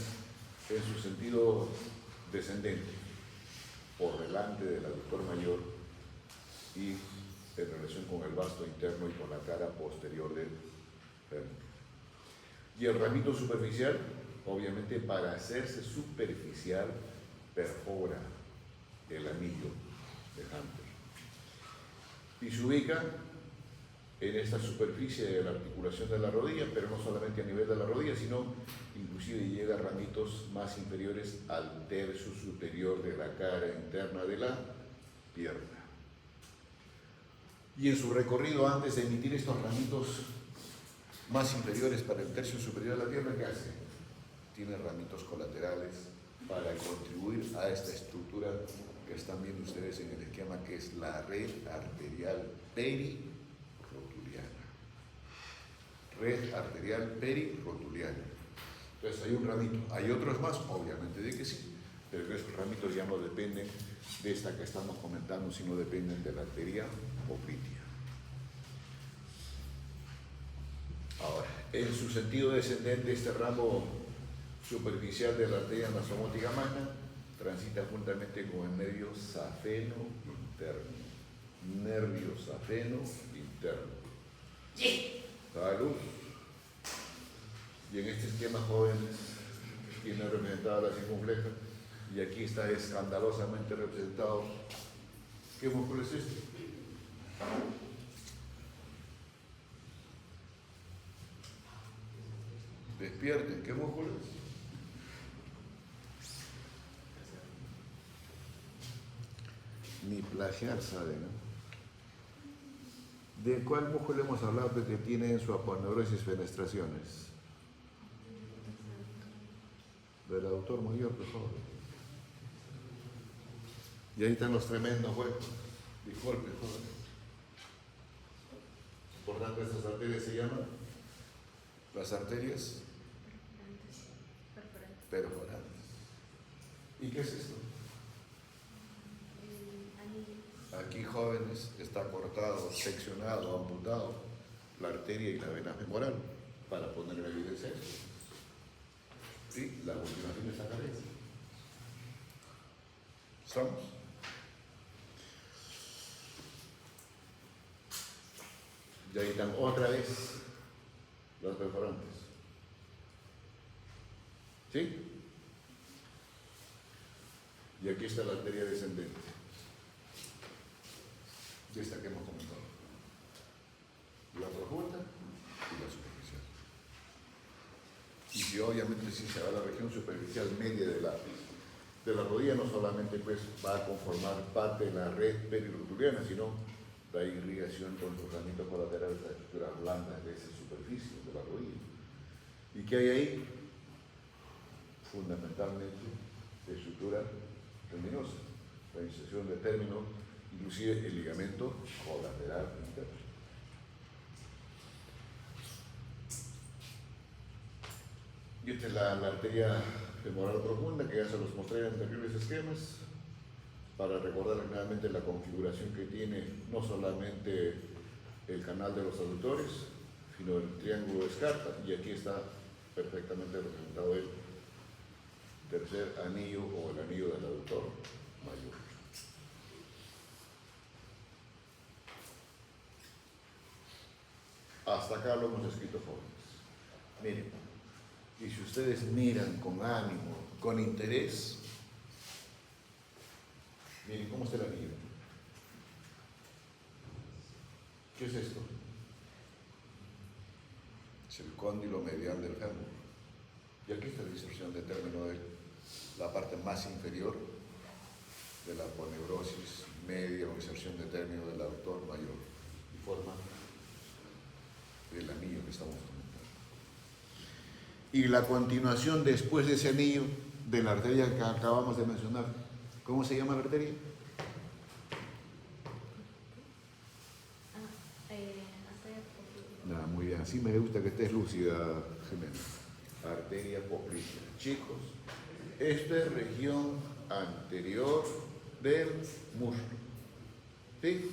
en su sentido descendente? Por delante del aductor mayor y en relación con el vasto interno y con la cara posterior del fémur. Y el ramito superficial, obviamente para hacerse superficial, perfora el anillo de Hunter y se ubica en esta superficie de la articulación de la rodilla, pero no solamente a nivel de la rodilla, sino inclusive llega a ramitos más inferiores al tercio superior de la cara interna de la pierna. Y en su recorrido, antes de emitir estos ramitos más inferiores para el tercio superior de la pierna, ¿qué hace? Tiene ramitos colaterales para contribuir a esta estructura que están viendo ustedes en el esquema, que es la red arterial perirotuliana. Red arterial perirotuliana. Entonces hay un ramito. Hay otros más, obviamente de que sí, pero esos ramitos ya no dependen de esta que estamos comentando, sino dependen de la arteria poplitea. Ahora, en su sentido descendente, este ramo superficial de la arteria anastomótica magna transita juntamente con el nervio safeno interno. Nervio safeno interno. Salud. Y en este esquema, jóvenes, tiene representada la circunfleja, y aquí está escandalosamente representado. ¿Qué músculo es este? Despierten, ¿qué músculo es? Ni plagiar sabe, ¿no? ¿De cuál músculo hemos hablado que tiene en su aponeurosis fenestraciones? Del aductor mayor, por favor. Y ahí están los tremendos huecos. Disculpe, joven. Por tanto, estas arterias se llaman las arterias perforantes. ¿Y qué es esto? Aquí, jóvenes, está cortado, seccionado, amputado la arteria y la vena femoral para poner en evidencia esto. ¿Sí? La continuación de esta cabeza. ¿Estamos? Y ahí están otra vez los perforantes. ¿Sí? Y aquí está la arteria descendente. De esta que hemos comentado. La profunda y la superficial. Y si obviamente si se va a la región superficial media de la rodilla, no solamente pues va a conformar parte de la red perirotuliana, sino la irrigación con sus ramitos colaterales a estructuras blandas de esa superficie de la rodilla. ¿Y qué hay ahí? Fundamentalmente estructura tendinosa, la inserción de término, inclusive el ligamento colateral interno. Y esta es la arteria femoral profunda, que ya se los mostré en anteriores esquemas, para recordar nuevamente la configuración que tiene no solamente el canal de los aductores, sino el triángulo de Scarpa, y aquí está perfectamente representado el tercer anillo o el anillo del aductor mayor. Hasta acá lo hemos escrito, jóvenes. Miren, y si ustedes miran con ánimo, con interés, miren cómo está el anillo. ¿Qué es esto? Es el cóndilo medial del fémur. Y aquí está la inserción de término de la parte más inferior de la aponeurosis media o inserción de término del aductor mayor y forma del anillo que estamos comentando. Y la continuación después de ese anillo de la arteria que acabamos de mencionar, ¿cómo se llama la arteria? Muy bien, así me gusta que estés lúcida, Jimena. Arteria poplitea. Chicos, esta es región anterior del músculo. ¿Sí?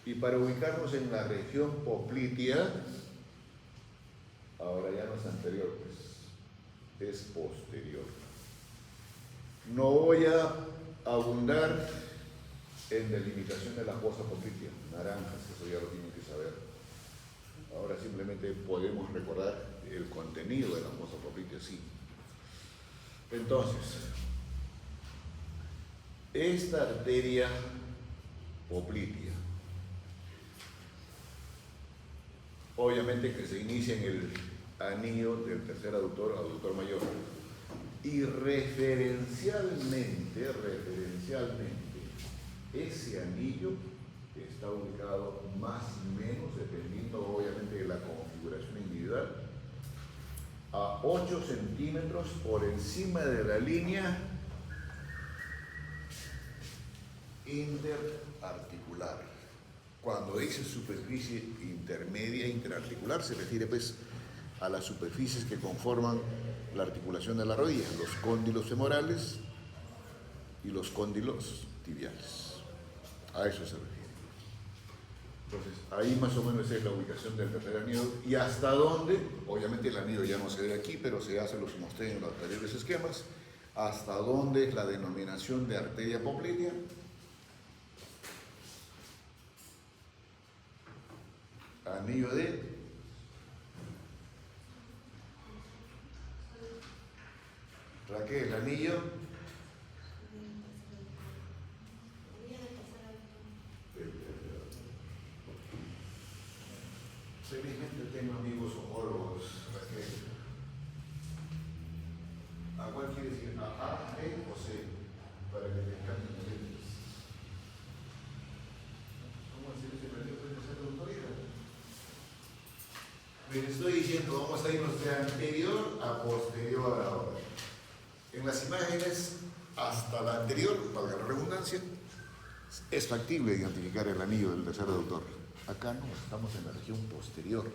Y para ubicarnos en la región poplitea, ahora ya no es anterior, pues, es posterior. No voy a abundar en delimitación de la fosa poplitea, naranjas, eso ya lo tienen que saber. Ahora simplemente podemos recordar el contenido de la fosa poplitea, sí. Entonces, esta arteria poplitea, obviamente que se inicia en el anillo del tercer aductor mayor, y referencialmente, ese anillo está ubicado más o menos, dependiendo obviamente de la configuración individual, a 8 centímetros por encima de la línea interarticular. Cuando dice superficie intermedia interarticular se refiere pues a las superficies que conforman la articulación de la rodilla, los cóndilos femorales y los cóndilos tibiales. A eso se refiere. Entonces, ahí más o menos es la ubicación del tercer anillo y hasta dónde, obviamente el anillo ya no se ve aquí, pero se los mostré en los anteriores esquemas, hasta dónde es la denominación de arteria poplitea. Anillo de Raquel, anillo felizmente tengo amigos homólogos, Raquel. ¿A cuál quieres ir? ¿A A, B o C? Para que te cambien las letras. ¿Cómo se dice el anillo de hacer autoridad? Les estoy diciendo, vamos a irnos de anterior a posterior ahora. En las imágenes, hasta la anterior, valga la redundancia, es factible identificar el anillo del tercer aductor. Acá no, estamos en la región posterior.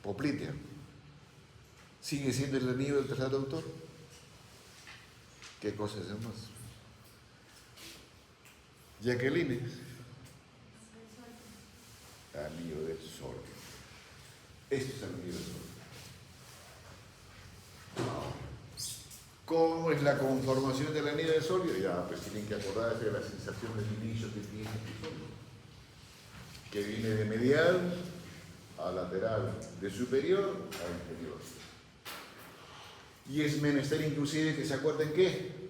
Poplitea. ¿Sigue siendo el anillo del tercer aductor? ¿Qué cosa es más? Jacqueline. Anillo del sol. Este es el anillo del sol. ¿Cómo es la conformación del anillo del sol? Ya, pues tienen que acordarse de la sensación del inicio que tiene el sol, que viene de medial a lateral, de superior a inferior. Y es menester inclusive que se acuerden que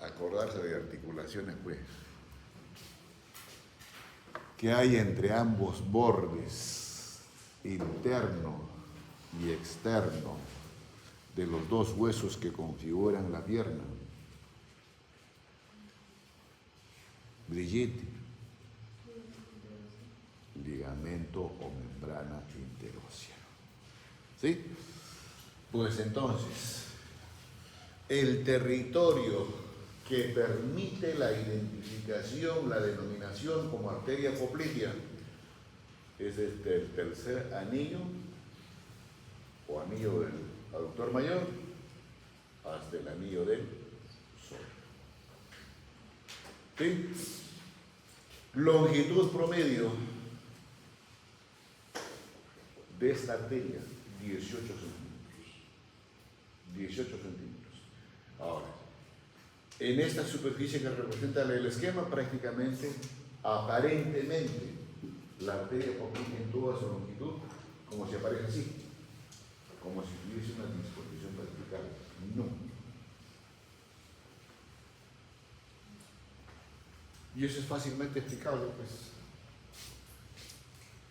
acordarse de articulaciones, pues, que hay entre ambos bordes, interno y externo, de los dos huesos que configuran la pierna. Brigitte, ligamento o membrana interósea. ¿Sí? Pues entonces, el territorio que permite la identificación, la denominación como arteria poplitea, es desde el tercer anillo o anillo del aductor mayor hasta el anillo del sol. ¿Sí? Longitud promedio de esta arteria, 18 centímetros. 18 centímetros. Ahora, en esta superficie que representa el esquema, prácticamente, aparentemente, la arteria poplitea en toda su longitud, como si aparece así, como si tuviese una disposición vertical. No. Y eso es fácilmente explicable, pues.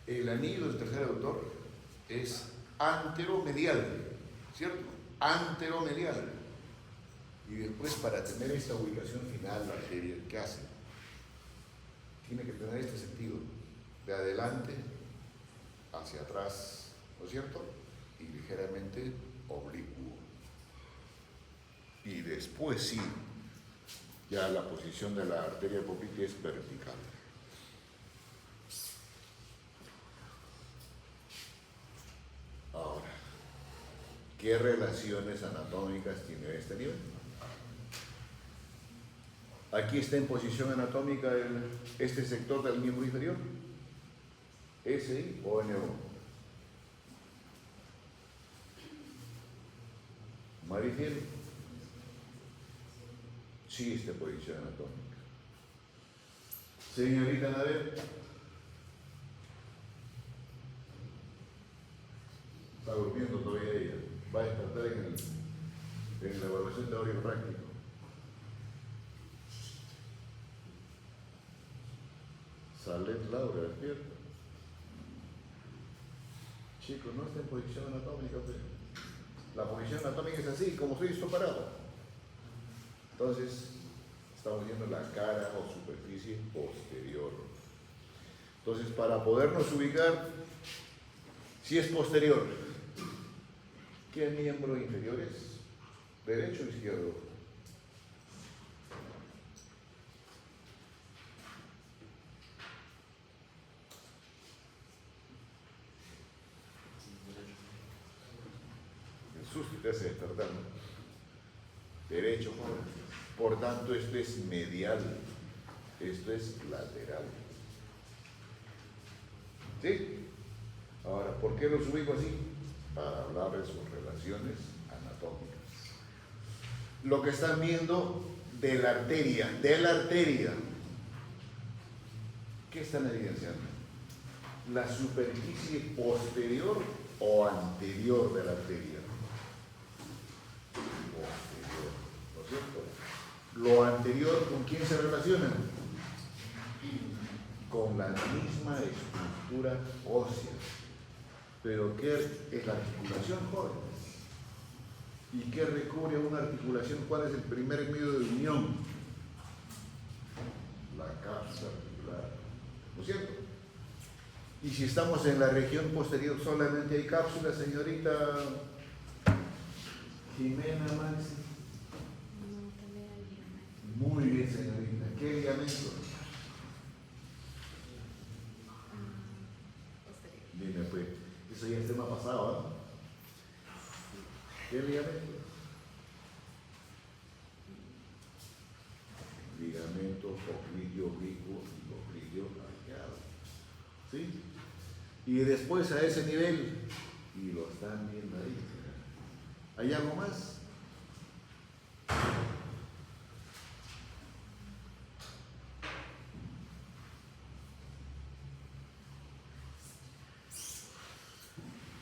El anillo del tercer aductor es anteromedial, ¿cierto? Anteromedial. Y después, para tener esta ubicación final, la arteria, ¿qué hace? Tiene que tener este sentido, de adelante hacia atrás, ¿no es cierto? Y ligeramente oblicuo. Y después sí, ya la posición de la arteria poplitea es vertical. Ahora, ¿qué relaciones anatómicas tiene este nivel? Aquí está en posición anatómica este sector del miembro inferior, SI o NO. Marifiel, sí está en posición anatómica. Señorita Anabel, está durmiendo todavía ella, va a despertar en la evaluación teórico práctico. Salet Laura, despierta. Chicos, no está en posición anatómica, pero la posición anatómica es así, como estoy esto parado. Entonces, estamos viendo la cara o superficie posterior. Entonces, para podernos ubicar, si es posterior, ¿qué miembro inferior es? ¿Derecho o izquierdo? El susto te hace despertar, ¿no? Derecho, joven. Por tanto, esto es medial, esto es lateral. ¿Sí? Ahora, ¿por qué los ubico así? Para hablar de sus relaciones anatómicas. Lo que están viendo de la arteria, ¿qué están evidenciando? La superficie posterior o anterior de la arteria. Posterior, ¿no es cierto? Lo anterior, ¿con quién se relaciona? Con la misma estructura ósea. Pero ¿qué es la articulación, jóvenes? ¿Y qué recubre una articulación? ¿Cuál es el primer medio de unión? La cápsula articular, ¿no es cierto? Y si estamos en la región posterior, solamente hay cápsulas, señorita Jimena Maxi. No, también hay ligamento. Muy bien, señorita. ¿Qué ligamento? Posterior. Dime, pues, eso ya es tema pasado, ¿ah? ¿Qué ligamento? Ligamento popliteo oblicuo y popliteo arqueado. ¿Sí? Y después a ese nivel, y lo están viendo ahí. ¿Hay algo más?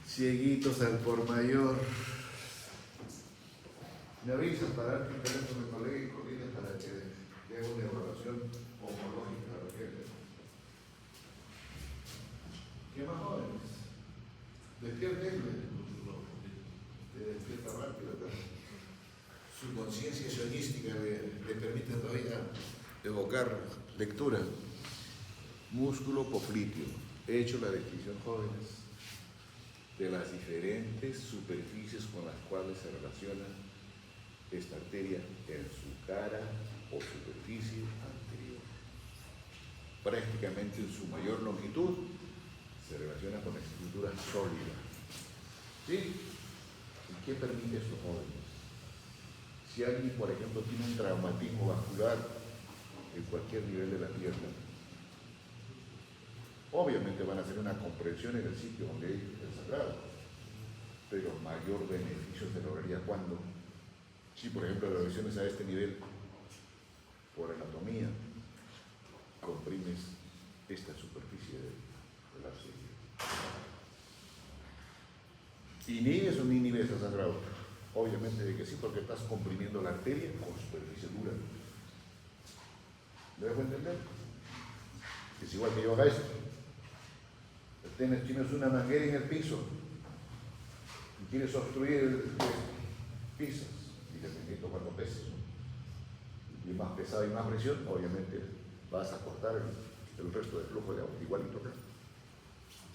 Cieguitos al por mayor. Me avisan para dar el teléfono de colega y coordinen para que haga una evaluación homológica. ¿Qué más jóvenes? Despierten. Te despierta rápido acá. Su conciencia sionística le permite todavía evocar lectura. Músculo popliteo. He hecho la descripción, jóvenes, de las diferentes superficies con las cuales se relaciona esta arteria en su cara o superficie anterior. Prácticamente en su mayor longitud se relaciona con la estructura sólida. ¿Sí? ¿Y qué permite esto, jóvenes? Si alguien, por ejemplo, tiene un traumatismo vascular en cualquier nivel de la pierna, obviamente van a hacer una comprensión en el sitio donde hay el sangrado, pero mayor beneficio se lograría cuando, si por ejemplo las lesiones a este nivel, por anatomía, comprimes esta superficie de la arteria. ¿Inhibes o no inhibes el sangrado? Obviamente de que sí, porque estás comprimiendo la arteria con superficie dura. ¿Me dejo entender? Es igual que yo haga esto. Tienes una manguera en el piso y quieres obstruir pisas, y dependiendo cuánto peses, ¿no? Y más pesado y más presión, obviamente vas a cortar el resto del flujo de agua, igualito acá.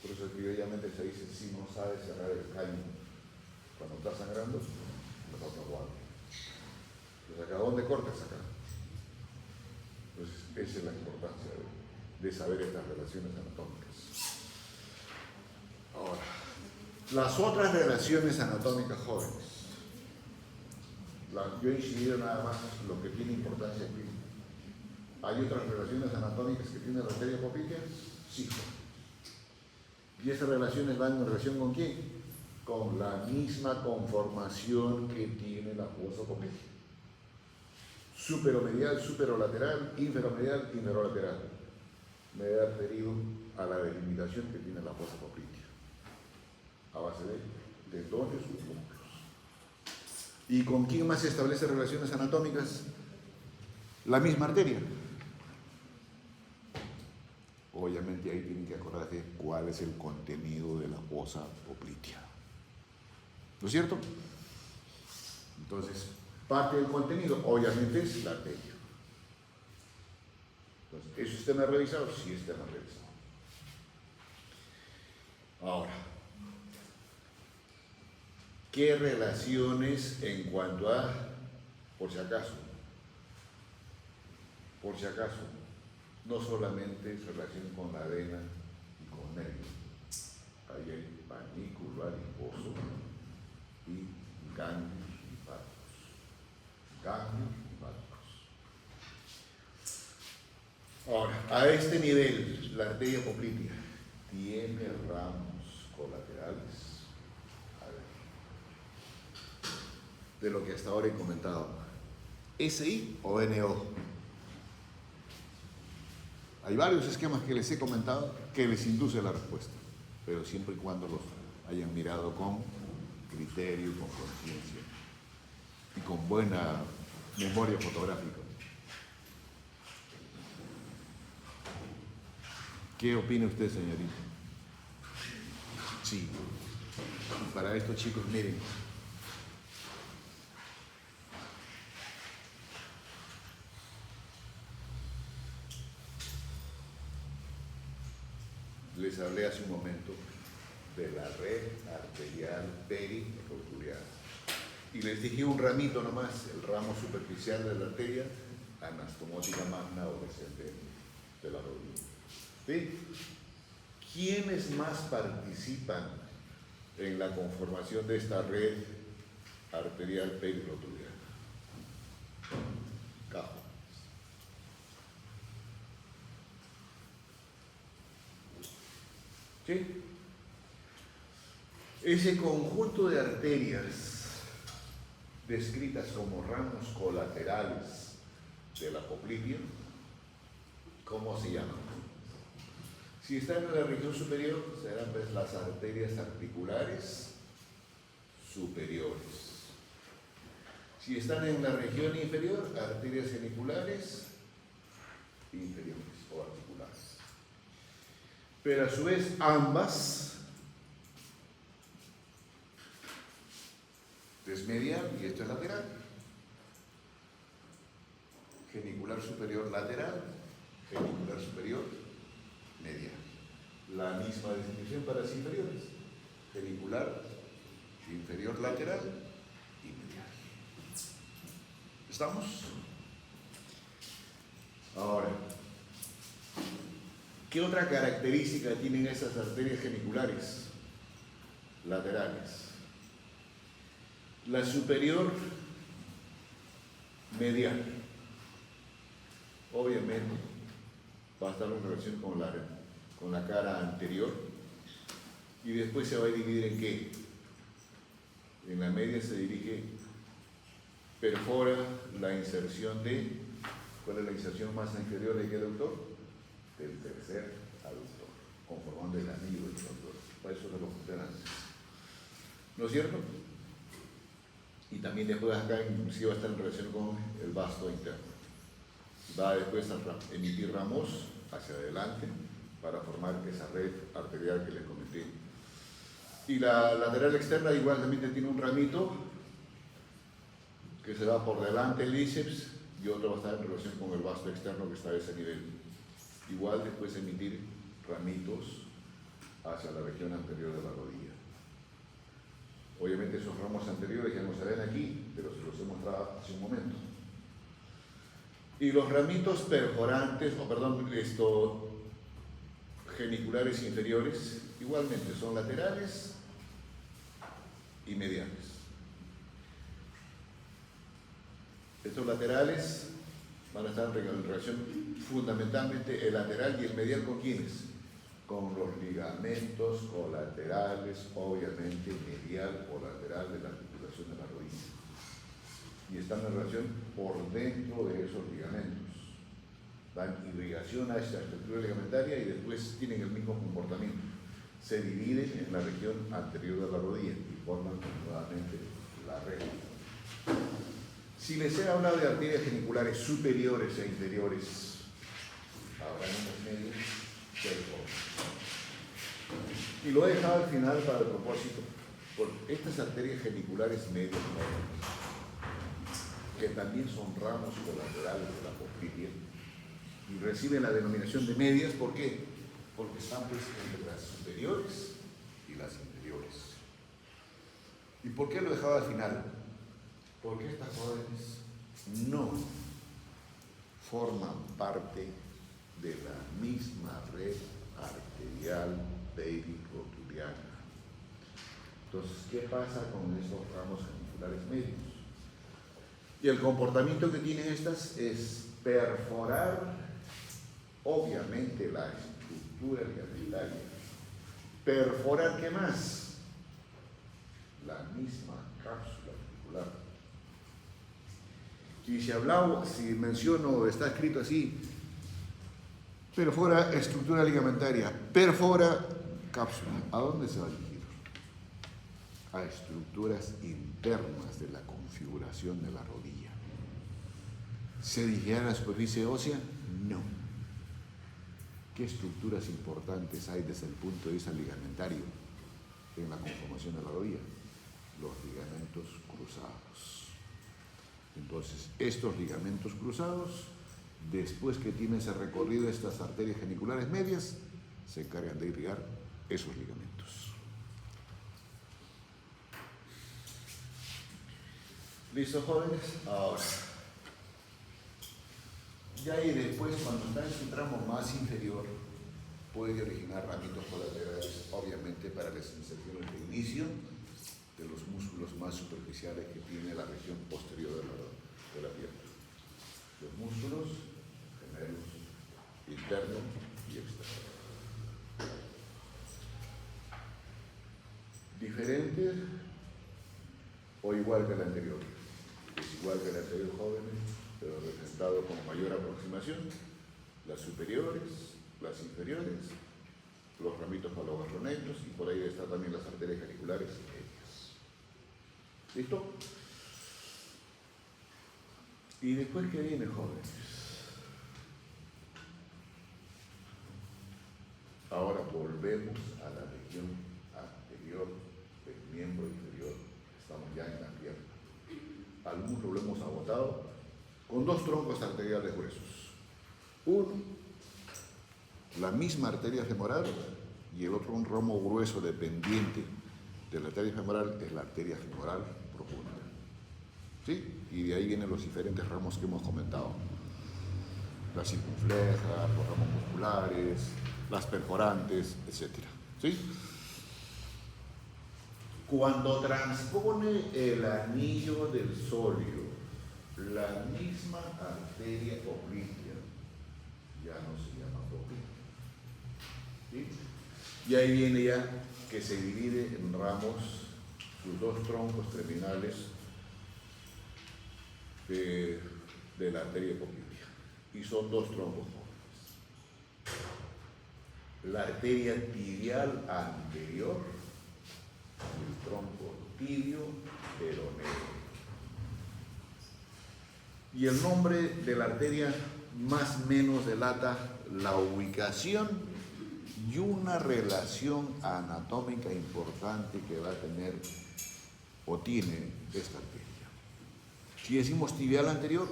Por eso criolladamente se dice, si no sabes cerrar el caño cuando está sangrando, mejor no lo hagas. Entonces, ¿acá dónde cortas? Acá. Entonces, esa es la importancia de saber estas relaciones anatómicas. Ahora, las otras relaciones anatómicas, jóvenes. Yo he incidido nada más lo que tiene importancia aquí. ¿Hay otras relaciones anatómicas que tiene la arteria poplitea? Sí. ¿Y esas relaciones van en relación con quién? Con la misma conformación que tiene la fosa poplitea. Superomedial, superolateral, inferomedial, inferolateral. Me he referido a la delimitación que tiene la fosa poplitea, a base de tendones o músculos. ¿Y con quién más se establece relaciones anatómicas? La misma arteria. Obviamente ahí tienen que acordarse cuál es el contenido de la fosa poplitea. ¿No es cierto? Entonces, parte del contenido, obviamente, es la arteria. Entonces, ¿eso es tema revisado? Sí, es tema revisado. Ahora, ¿Qué relaciones en cuanto a, por si acaso, no solamente se relaciona con la vena y con nervios, ahí hay panículo adiposo y ganglios linfáticos. Ganglios linfáticos. Ahora, a este nivel, la arteria poplitea tiene ramos colaterales. A ver, de lo que hasta ahora he comentado. ¿SI o NO? Hay varios esquemas que les he comentado que les induce la respuesta, pero siempre y cuando los hayan mirado con criterio, con conciencia y con buena memoria fotográfica. ¿Qué opina usted, señorita? Sí. Y para estos chicos, miren. Les hablé hace un momento de la red arterial perirotuliana. Y les dije un ramito nomás, el ramo superficial de la arteria anastomótica magna o descendente de la rodilla. ¿Sí? ¿Quiénes más participan en la conformación de esta red arterial perirotuliana? Cajo. ¿Sí? Ese conjunto de arterias descritas como ramos colaterales de la poplitea, ¿cómo se llaman? Si están en la región superior, serán pues las arterias articulares superiores. Si están en la región inferior, arterias geniculares inferiores o articulares. Pero a su vez ambas, es medial y esto es lateral. Genicular superior lateral, genicular superior medial. La misma definición para las inferiores. Genicular inferior lateral y medial. ¿Estamos? Ahora, ¿qué otra característica tienen esas arterias geniculares laterales? La superior medial, obviamente, va a estar en relación con la cara anterior y después se va a dividir en qué. En la media se dirige, perfora la inserción de, ¿cuál es la inserción más inferior de qué doctor? Del tercer aductor, conformando el anillo del doctor. Para eso de los antes. ¿No es cierto? Y también después acá inclusive va a estar en relación con el vasto interno. Va después a emitir ramos hacia adelante para formar esa red arterial que les comenté. Y la lateral externa igualmente tiene un ramito que se va por delante del bíceps y otro va a estar en relación con el vasto externo que está a ese nivel. Igual después emitir ramitos hacia la región anterior de la rodilla. Obviamente esos ramos anteriores ya no se ven aquí, pero se los he mostrado hace un momento. Y los ramitos perforantes, geniculares inferiores, igualmente son laterales y mediales. Estos laterales van a estar en relación fundamentalmente el lateral y el medial ¿con quiénes? Con los ligamentos colaterales, obviamente medial o lateral de la articulación de la rodilla. Y están en relación por dentro de esos ligamentos. Dan irrigación a esta estructura ligamentaria y después tienen el mismo comportamiento. Se dividen en la región anterior de la rodilla y forman nuevamente la red. Si les he hablado de arterias geniculares superiores e inferiores, habrá unos medios y lo he dejado al final para el propósito, por estas arterias geniculares medias, que también son ramos colaterales de la poplitea y reciben la denominación de medias. ¿Por qué? Porque están pues entre las superiores y las inferiores. ¿Y por qué lo dejaba al final? Porque estas jóvenes no forman parte de la misma red arterial perirotuliana. Entonces, ¿qué pasa con esos ramos geniculares medios? Y el comportamiento que tienen estas es perforar, obviamente, la estructura ligamentaria. ¿Perforar qué más? La misma cápsula articular. Y si menciono, está escrito así, perfora estructura ligamentaria, perfora cápsula. ¿A dónde se va a dirigir? A estructuras internas de la configuración de la rodilla. ¿Se dirigirá a la superficie ósea? No. ¿Qué estructuras importantes hay desde el punto de vista ligamentario en la conformación de la rodilla? Los ligamentos cruzados. Entonces, estos ligamentos cruzados, después que tiene ese recorrido estas arterias geniculares medias, se encargan de irrigar esos ligamentos. ¿Listo, jóvenes? Ahora, ya ahí después, cuando está en su tramo más inferior, puede originar ramitos colaterales, obviamente para las inserciones de inicio de los músculos más superficiales que tiene la región posterior de la pierna. Los músculos gemelos, interno y externo. ¿Diferente o igual que el anterior? Es igual que el anterior, jóvenes, pero representado con mayor aproximación. Las superiores, las inferiores, los ramitos palogarronetos y por ahí están también las arterias geniculares medias. ¿Listo? ¿Y después qué viene, jóvenes? Ahora volvemos a la región anterior del miembro inferior. Estamos ya en la pierna. Al muslo lo hemos agotado con dos troncos arteriales gruesos. Uno, la misma arteria femoral, y el otro un ramo grueso dependiente de la arteria femoral es la arteria femoral profunda. ¿Sí? Y de ahí vienen los diferentes ramos que hemos comentado. Las circunflejas, los ramos musculares, las perforantes, etc. ¿Sí? Cuando transpone el anillo del sóleo la misma arteria obliqua, ya no se llama obliqua. ¿Sí? Y ahí viene ya que se divide en ramos, sus dos troncos terminales de la arteria poplítea. Y son dos troncos jóvenes. La arteria tibial anterior y el tronco tibio peroneo. Y el nombre de la arteria más o menos delata la ubicación y una relación anatómica importante que va a tener o tiene esta arteria. Si decimos tibial anterior,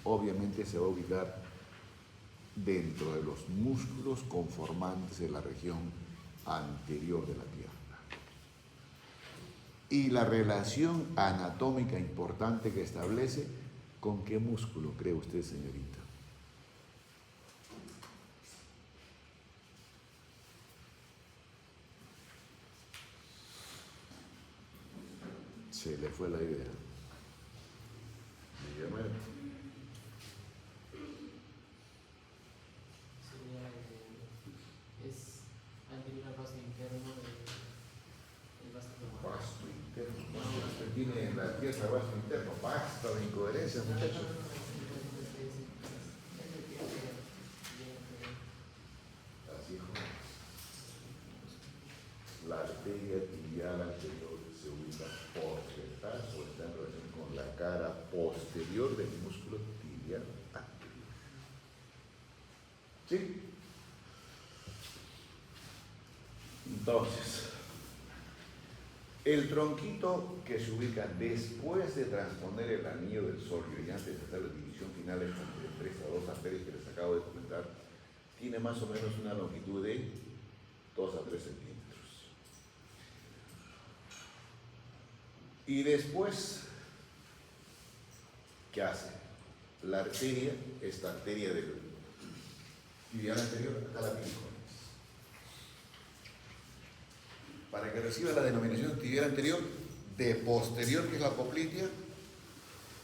obviamente se va a ubicar dentro de los músculos conformantes de la región anterior de la pierna. Y la relación anatómica importante que establece, ¿con qué músculo cree usted, señorita? Se le fue la idea. Dígame. Es anterior al vasto interno del vasto femoral. Vasto interno. Bueno, usted tiene en la pierna vasto interno. Basta de incoherencias, muchachos. Así es. La arteria tibial anterior se ubica por detrás o está en relación con la cara posterior del músculo tibial anterior. ¿Sí? Entonces, el tronquito que se ubica después de transponer el anillo del sóleo y antes de hacer la división final entre estas dos arterias que les acabo de comentar, tiene más o menos una longitud de 2 a 3 centímetros. Y después, ¿qué hace? La arteria, esta arteria del tibial anterior, acá la tiene, jóvenes. Para que reciba la denominación tibial anterior, de posterior, que es la poplitea,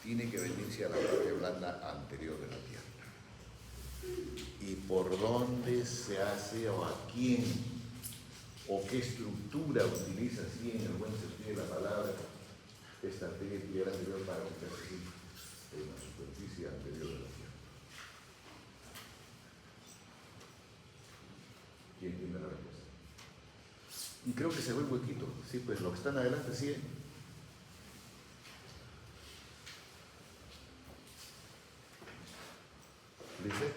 tiene que venirse a la parte blanda anterior de la pierna. ¿Y por dónde se hace o a quién o qué estructura utiliza así en el buen sentido de la palabra esta arteria tibial anterior para ubicarse así en la superficie anterior de la pierna? ¿Quién tiene la respuesta? Y creo que se ve un huequito, sí, pues lo que están adelante sí. ¿Dice?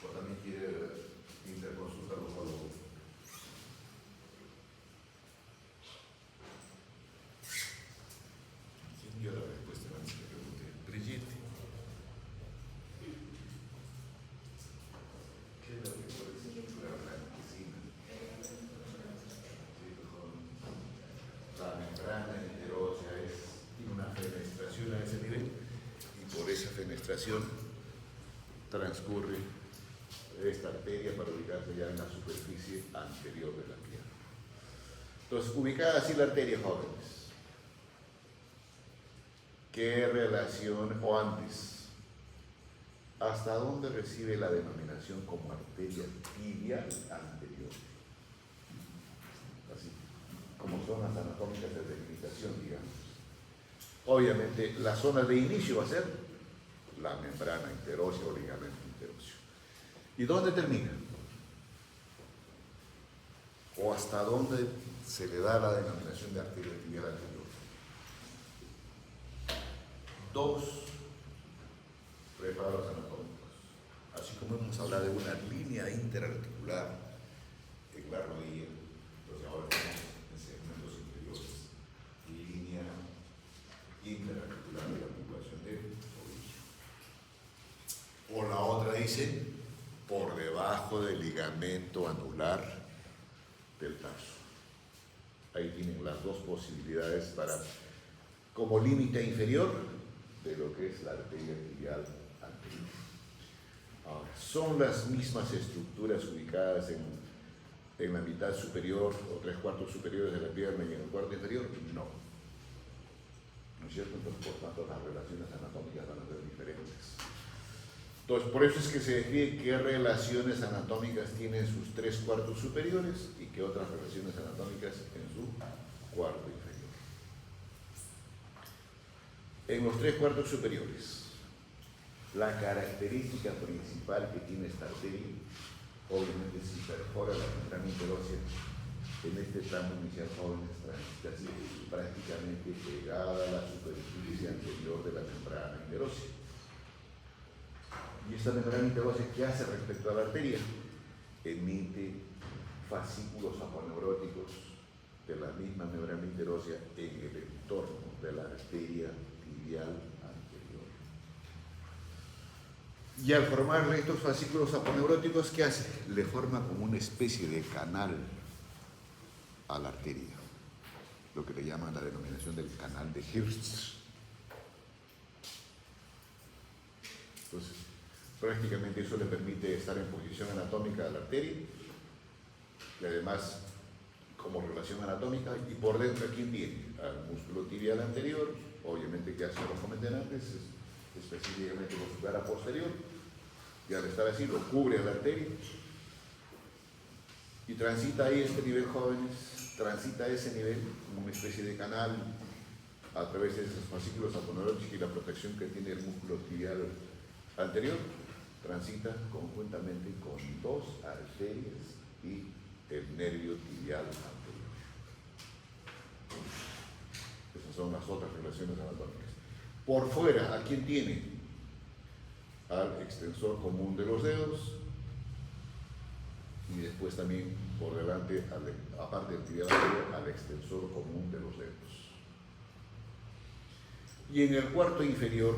¿O también quiere interconsultar los valores? ¿Quién dio la respuesta antes que pregunté? Brigitte. ¿Qué es lo que puede decir? La blanquecina. Sí, mejor. La membrana enterósea tiene una fenestración a ese nivel. Por esa fenestración transcurre esta arteria para ubicarse ya en la superficie anterior de la pierna. Entonces, ubicada así la arteria, jóvenes, ¿qué relación, o antes, hasta dónde recibe la denominación como arteria tibial anterior? Así, como zonas anatómicas de delimitación, digamos. Obviamente, la zona de inicio va a ser la membrana interósea o ligamento interóseo. ¿Y dónde termina? ¿O hasta dónde se le da la denominación de arteria tibial anterior? Dos preparos anatómicos. Así como hemos hablado de una línea interarticular en la rodilla, entonces ahora estamos en segmentos inferiores. Línea interarticular de la articulación de tobillo. O la otra dice, por debajo del ligamento anular del tarso. Ahí tienen las dos posibilidades para, como límite inferior de lo que es la arteria tibial anterior. Ahora, ¿son las mismas estructuras ubicadas en la mitad superior o 3/4 superiores de la pierna y en el cuarto inferior? No. ¿No es cierto? Entonces, por tanto, las relaciones anatómicas van a ser diferentes. Entonces, por eso es que se define qué relaciones anatómicas tienen sus 3/4 superiores y qué otras relaciones anatómicas en su cuarto inferior. En los 3/4 superiores, la característica principal que tiene esta arteria, obviamente, si perfora la membrana interósea, en este tramo inicial, jóvenes, transita así, prácticamente pegada a la superficie anterior de la membrana interósea. ¿Y esta membrana interósea qué hace respecto a la arteria? Emite fascículos aponeuróticos de la misma membrana interósea en el entorno de la arteria tibial anterior. Y al formarle estos fascículos aponeuróticos, ¿qué hace? Le forma como una especie de canal a la arteria, lo que le llaman la denominación del canal de Hirsch. Entonces, prácticamente eso le permite estar en posición anatómica a la arteria y además como relación anatómica, y por dentro, ¿a quién tiene? Al músculo tibial anterior, obviamente que hace los comenté antes, específicamente con su cara posterior, y al estar así lo cubre a la arteria y transita ahí este nivel, jóvenes, transita ese nivel como una especie de canal a través de esos fascículos aponeuróticos y la protección que tiene el músculo tibial anterior, transita conjuntamente con dos arterias y el nervio tibial anterior. Esas son las otras relaciones anatómicas. Por fuera, ¿a quién tiene? Al extensor común de los dedos y después también por delante, aparte del tibial anterior, al extensor común de los dedos. Y en el cuarto inferior,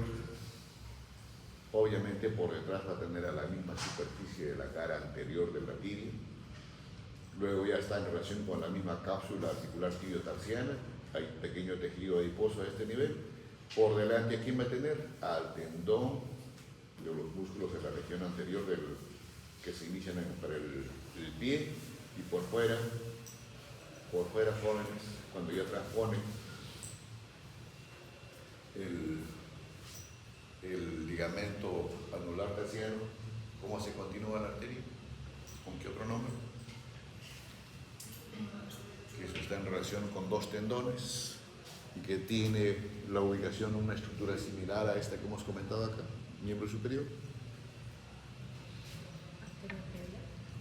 obviamente por detrás va a tener a la misma superficie de la cara anterior de la tibia, Luego ya está en relación con la misma cápsula articular tibio-tarsiana. Hay pequeño tejido adiposo a este nivel. Por delante, ¿a quién va a tener? Al tendón de los músculos de la región anterior que se inician para el pie. Y por fuera, jóvenes, cuando ya transponen el ligamento anular tarsiano, ¿cómo se continúa la arteria? ¿Con qué otro nombre? Que eso está en relación con dos tendones y que tiene la ubicación, una estructura similar a esta que hemos comentado acá, miembro superior.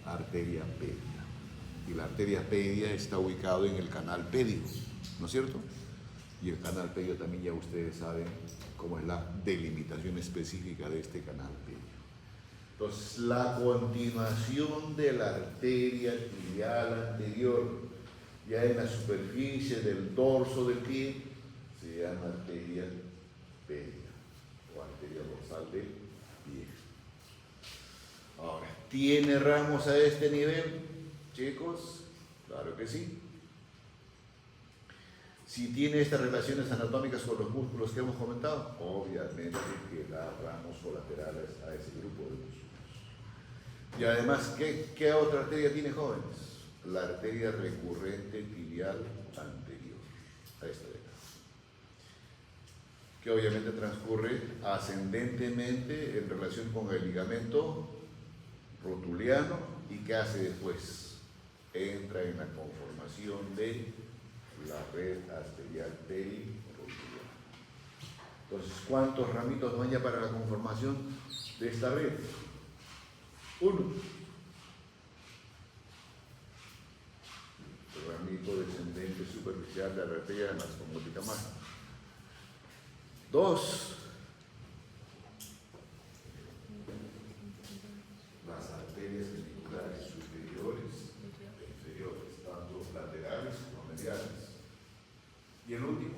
Arteria pedia. Y la arteria pedia está ubicado en el canal pedio, ¿no es cierto? Y el canal pedio también ya ustedes saben cómo es la delimitación específica de este canal pedio. Entonces, la continuación de la arteria tibial anterior, ya en la superficie del dorso del pie, se llama arteria pedia o arteria dorsal del pie. Ahora, ¿tiene ramos a este nivel, chicos? Claro que sí. Si tiene estas relaciones anatómicas con los músculos que hemos comentado, obviamente que da ramos colaterales a ese grupo de músculos. Y además, ¿qué otra arteria tiene, jóvenes? La arteria recurrente tibial anterior, a esta de acá, que obviamente transcurre ascendentemente en relación con el ligamento rotuliano y que hace después, entra en la conformación de la red arterial perirotuliana. Entonces, ¿cuántos ramitos van ya para la conformación de esta red? Uno. El ramito descendente superficial de la arteria anastomótica magna. Dos. Las arterias ventriculares superiores e inferiores, tanto laterales como mediales. Y el último,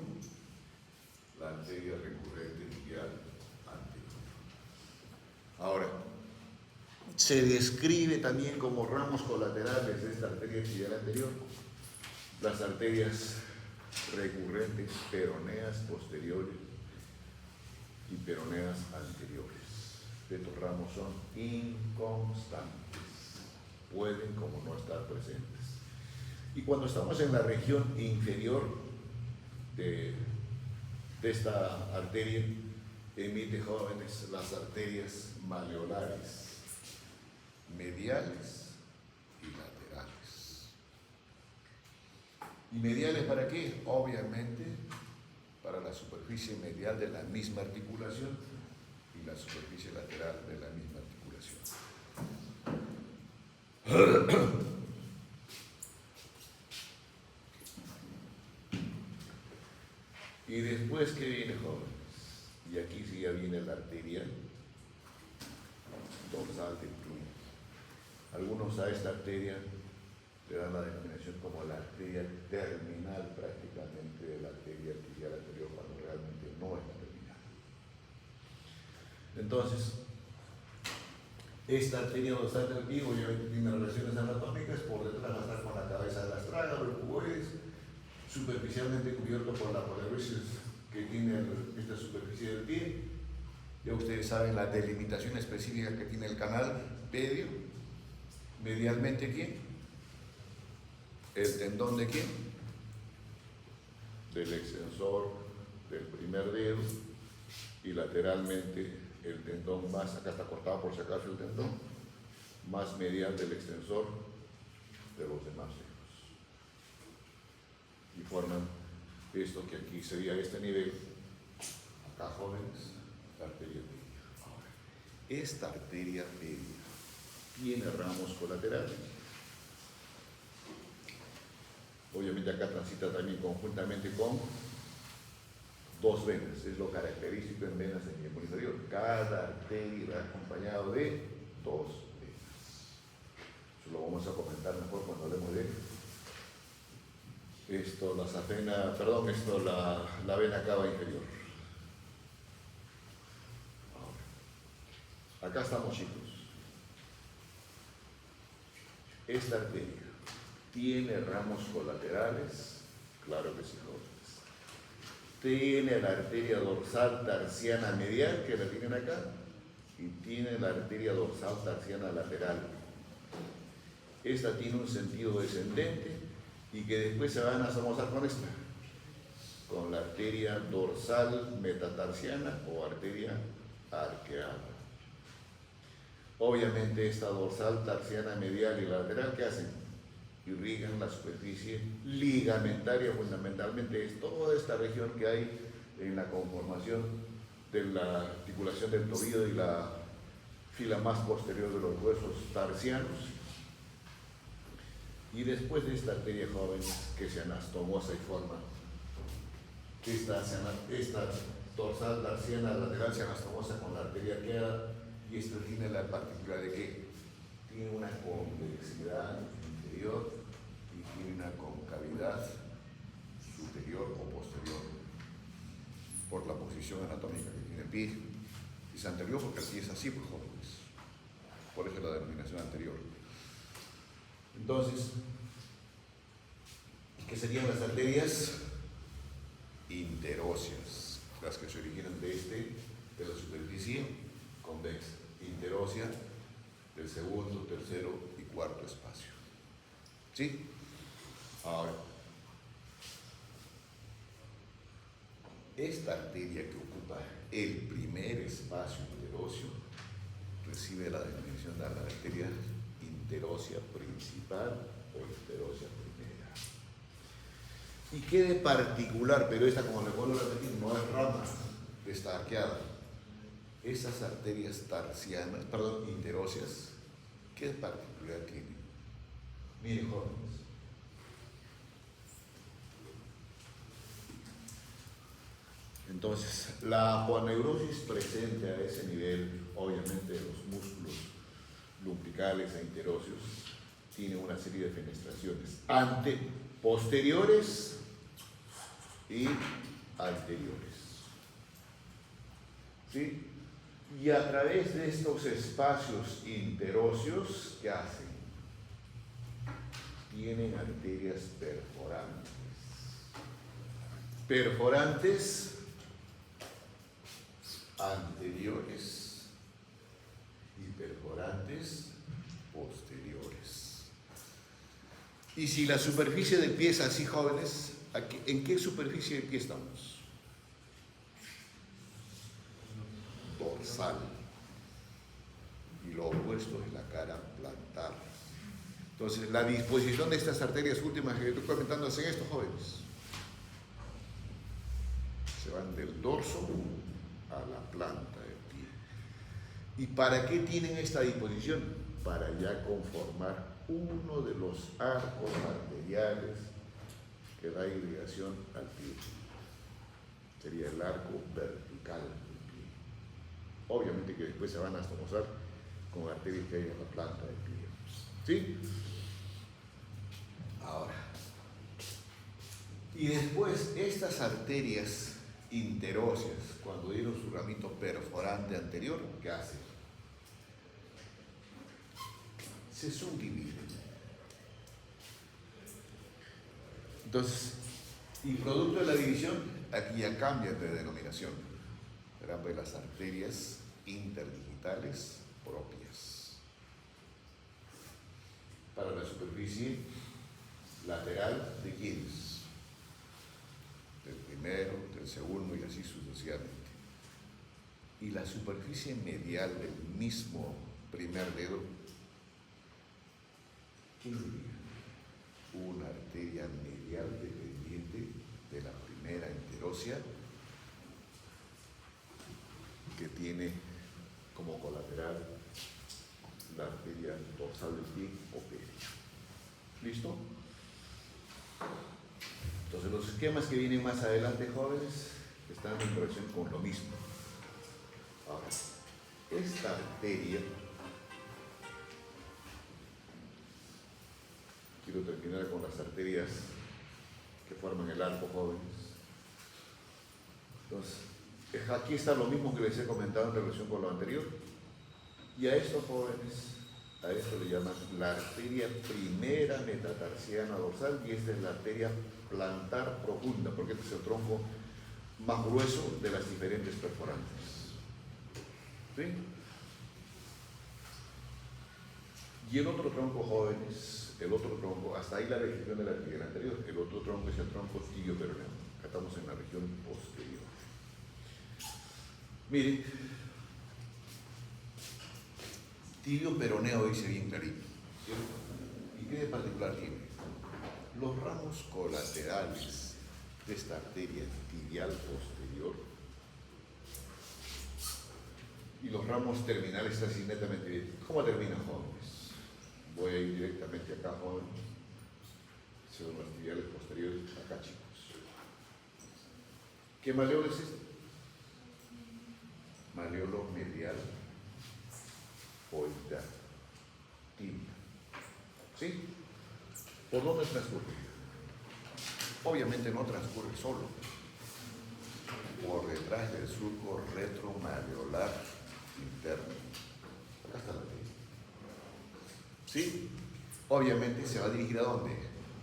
la arteria recurrente tibial anterior. Ahora, se describe también como ramos colaterales de esta arteria tibial anterior las arterias recurrentes peroneas posteriores y peroneas anteriores. Estos ramos son inconstantes, pueden como no estar presentes. Y cuando estamos en la región inferior de esta arteria, emite, jóvenes, las arterias maleolares, mediales y laterales. ¿Y mediales para qué? Obviamente para la superficie medial de la misma articulación y la superficie lateral de la misma articulación. Y después, ¿qué viene, jóvenes? Y aquí sí ya viene la arteria dorsal del pie. Algunos a esta arteria le dan la denominación como la arteria terminal prácticamente de la arteria tibial anterior, cuando realmente no es la terminal. Entonces, esta arteria dorsal del pie obviamente tiene relaciones anatómicas, por detrás va a estar con la cabeza de la astraga, los cuboides, superficialmente cubierto por la polerosis que tiene esta superficie del pie. Ya ustedes saben la delimitación específica que tiene el canal pedio. Medialmente, ¿quién? ¿El tendón de quién? Del extensor del primer dedo, y lateralmente el tendón más, acá está cortado por si acaso el tendón, más medial del extensor de los demás dedos. Y forman esto que aquí sería este nivel, acá, jóvenes, la arteria pedia. Ahora, esta arteria pedia tiene ramos colaterales. Obviamente acá transita también conjuntamente con dos venas, es lo característico en venas del miembro inferior. Cada arteria va acompañado de dos venas. Eso lo vamos a comentar mejor cuando hablemos de esto, la vena cava inferior. Ahora, acá estamos, chicos. Esta arteria ¿Tiene ramos colaterales? Claro que sí, jóvenes. Tiene la arteria dorsal tarsiana medial, que la tienen acá, y tiene la arteria dorsal tarsiana lateral. Esta tiene un sentido descendente y que después se van a somozar con esta, con la arteria dorsal metatarsiana o arteria arqueada. Obviamente esta dorsal tarsiana medial y lateral, ¿qué hacen? Irrigan la superficie ligamentaria, fundamentalmente es toda esta región que hay en la conformación de la articulación del tobillo y la fila más posterior de los huesos tarsianos. Y después de esta arteria, jóvenes, que se anastomosa y forma esta dorsal tarsiana lateral se anastomosa con la arteria arqueada, y esto tiene la particularidad de que tiene una convexidad interior y tiene una concavidad superior o posterior por la posición anatómica que tiene el pie. Es anterior porque el pie es así, pues, jóvenes. Por eso la denominación anterior. Entonces, ¿qué serían las arterias? Interóseas, las que se originan de la superficie convexa, interósea del segundo, tercero y cuarto espacio. ¿Sí? Ahora, esta arteria que ocupa el primer espacio interóseo recibe la denominación de la arteria interósea principal o interósea primera. ¿Y qué de particular? Pero esta, como le vuelvo a repetir, no es rama, está arqueada. Esas arterias tarsianas, perdón, interóseas, ¿qué particular tienen? Miren, jóvenes. Entonces, la aponeurosis presente a ese nivel, obviamente, de los músculos lumbicales e interóseos, tiene una serie de fenestraciones posteriores y anteriores. ¿Sí? Y a través de estos espacios interóseos, ¿qué hacen? Tienen arterias perforantes. Perforantes anteriores y perforantes posteriores. Y si la superficie del pie es así, jóvenes, ¿en qué superficie del pie estamos? Dorsal. Y lo opuesto es la cara plantar. Entonces, la disposición de estas arterias últimas que estoy comentando hacen esto, jóvenes. Se van del dorso a la planta del pie. ¿Y para qué tienen esta disposición? Para ya conformar uno de los arcos arteriales que da irrigación al pie. Sería el arco vertical del pie. Obviamente que después se van a astomosar con arterias que hay en la planta del pie. ¿Sí? Ahora. Y después estas arterias interóseas, cuando dieron su ramito perforante anterior, ¿qué hacen? Se subdividen. Entonces, y producto de la división, aquí ya cambian de denominación. Verán, pues, las arterias interdigitales propias. Para la superficie lateral, ¿de quiénes? Del primero, del segundo y así sucesivamente. Y la superficie medial del mismo primer dedo, ¿qué sería? Una arteria medial dependiente de la primera interósea que tiene como colateral la arteria dorsal del pie o peria. ¿Listo? Entonces los esquemas que vienen más adelante, jóvenes, están en relación con lo mismo. Ahora, esta arteria, quiero terminar con las arterias que forman el arco, jóvenes. Entonces, aquí está lo mismo que les he comentado en relación con lo anterior. Y a estos jóvenes A esto le llaman la arteria primera metatarsiana dorsal y esta es la arteria plantar profunda, porque este es el tronco más grueso de las diferentes perforantes. ¿Sí? Y el otro tronco, jóvenes, el otro tronco, hasta ahí la región de la arteria anterior, el otro tronco es el tronco tibio-peroneo. Acá estamos en la región posterior. Miren, tibio-peroneo dice bien clarito, ¿cierto? ¿Y qué de particular tiene? Los ramos colaterales de esta arteria tibial posterior y los ramos terminales así netamente bien. ¿Cómo terminan, jóvenes? Voy a ir directamente acá, jóvenes. Son los tibiales posteriores, acá, chicos. ¿Qué maleolo es este? Maleolo medial o interno, tibia. ¿Sí? ¿Por dónde transcurre? Obviamente no transcurre solo. Por detrás del surco retromaleolar interno. Acá está la tibia. ¿Sí? Obviamente se va a dirigir ¿a dónde?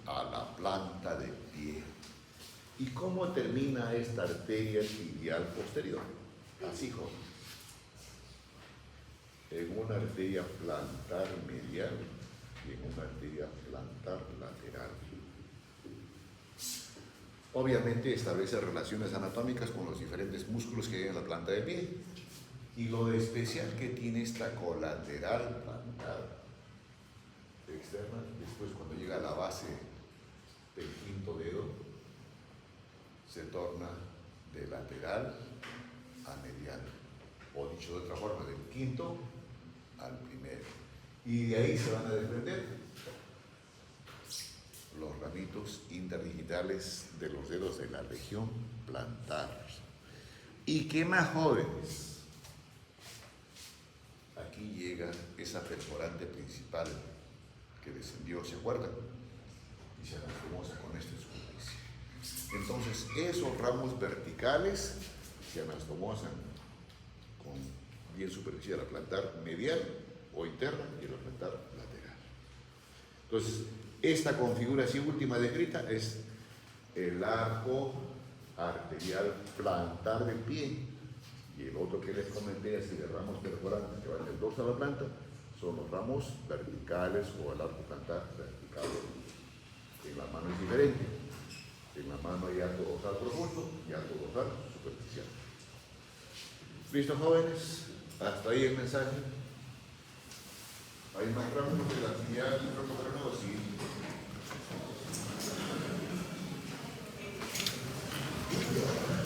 A la planta del pie. ¿Y cómo termina esta arteria tibial posterior? Así, joven. En una arteria plantar medial y en una arteria plantar lateral. Obviamente establece relaciones anatómicas con los diferentes músculos que hay en la planta del pie. Y lo de especial que tiene esta colateral plantar externa, después cuando llega a la base del quinto dedo, se torna de lateral a medial, o dicho de otra forma, del quinto al primero. Y de ahí se van a desprender los ramitos interdigitales de los dedos de la región plantar. ¿Y qué más, jóvenes? Aquí llega esa perforante principal que descendió, ¿se acuerdan? Y se anastomosa con esta superficie. Entonces, esos ramos verticales se anastomosan con bien superficie de la plantar medial o interna y la plantar lateral. Entonces, esta configuración última descrita es el arco arterial plantar del pie, y el otro que les comenté es el ramos perforantes que van del dorso a la planta, son los ramos verticales o el arco plantar vertical. En la mano es diferente. En la mano hay arco dorsal profundo y arco dorsal superficial. ¿Listo, jóvenes? Hasta ahí el mensaje. ¿Hay más ramos de la actividad del tronco peroneo? Sí.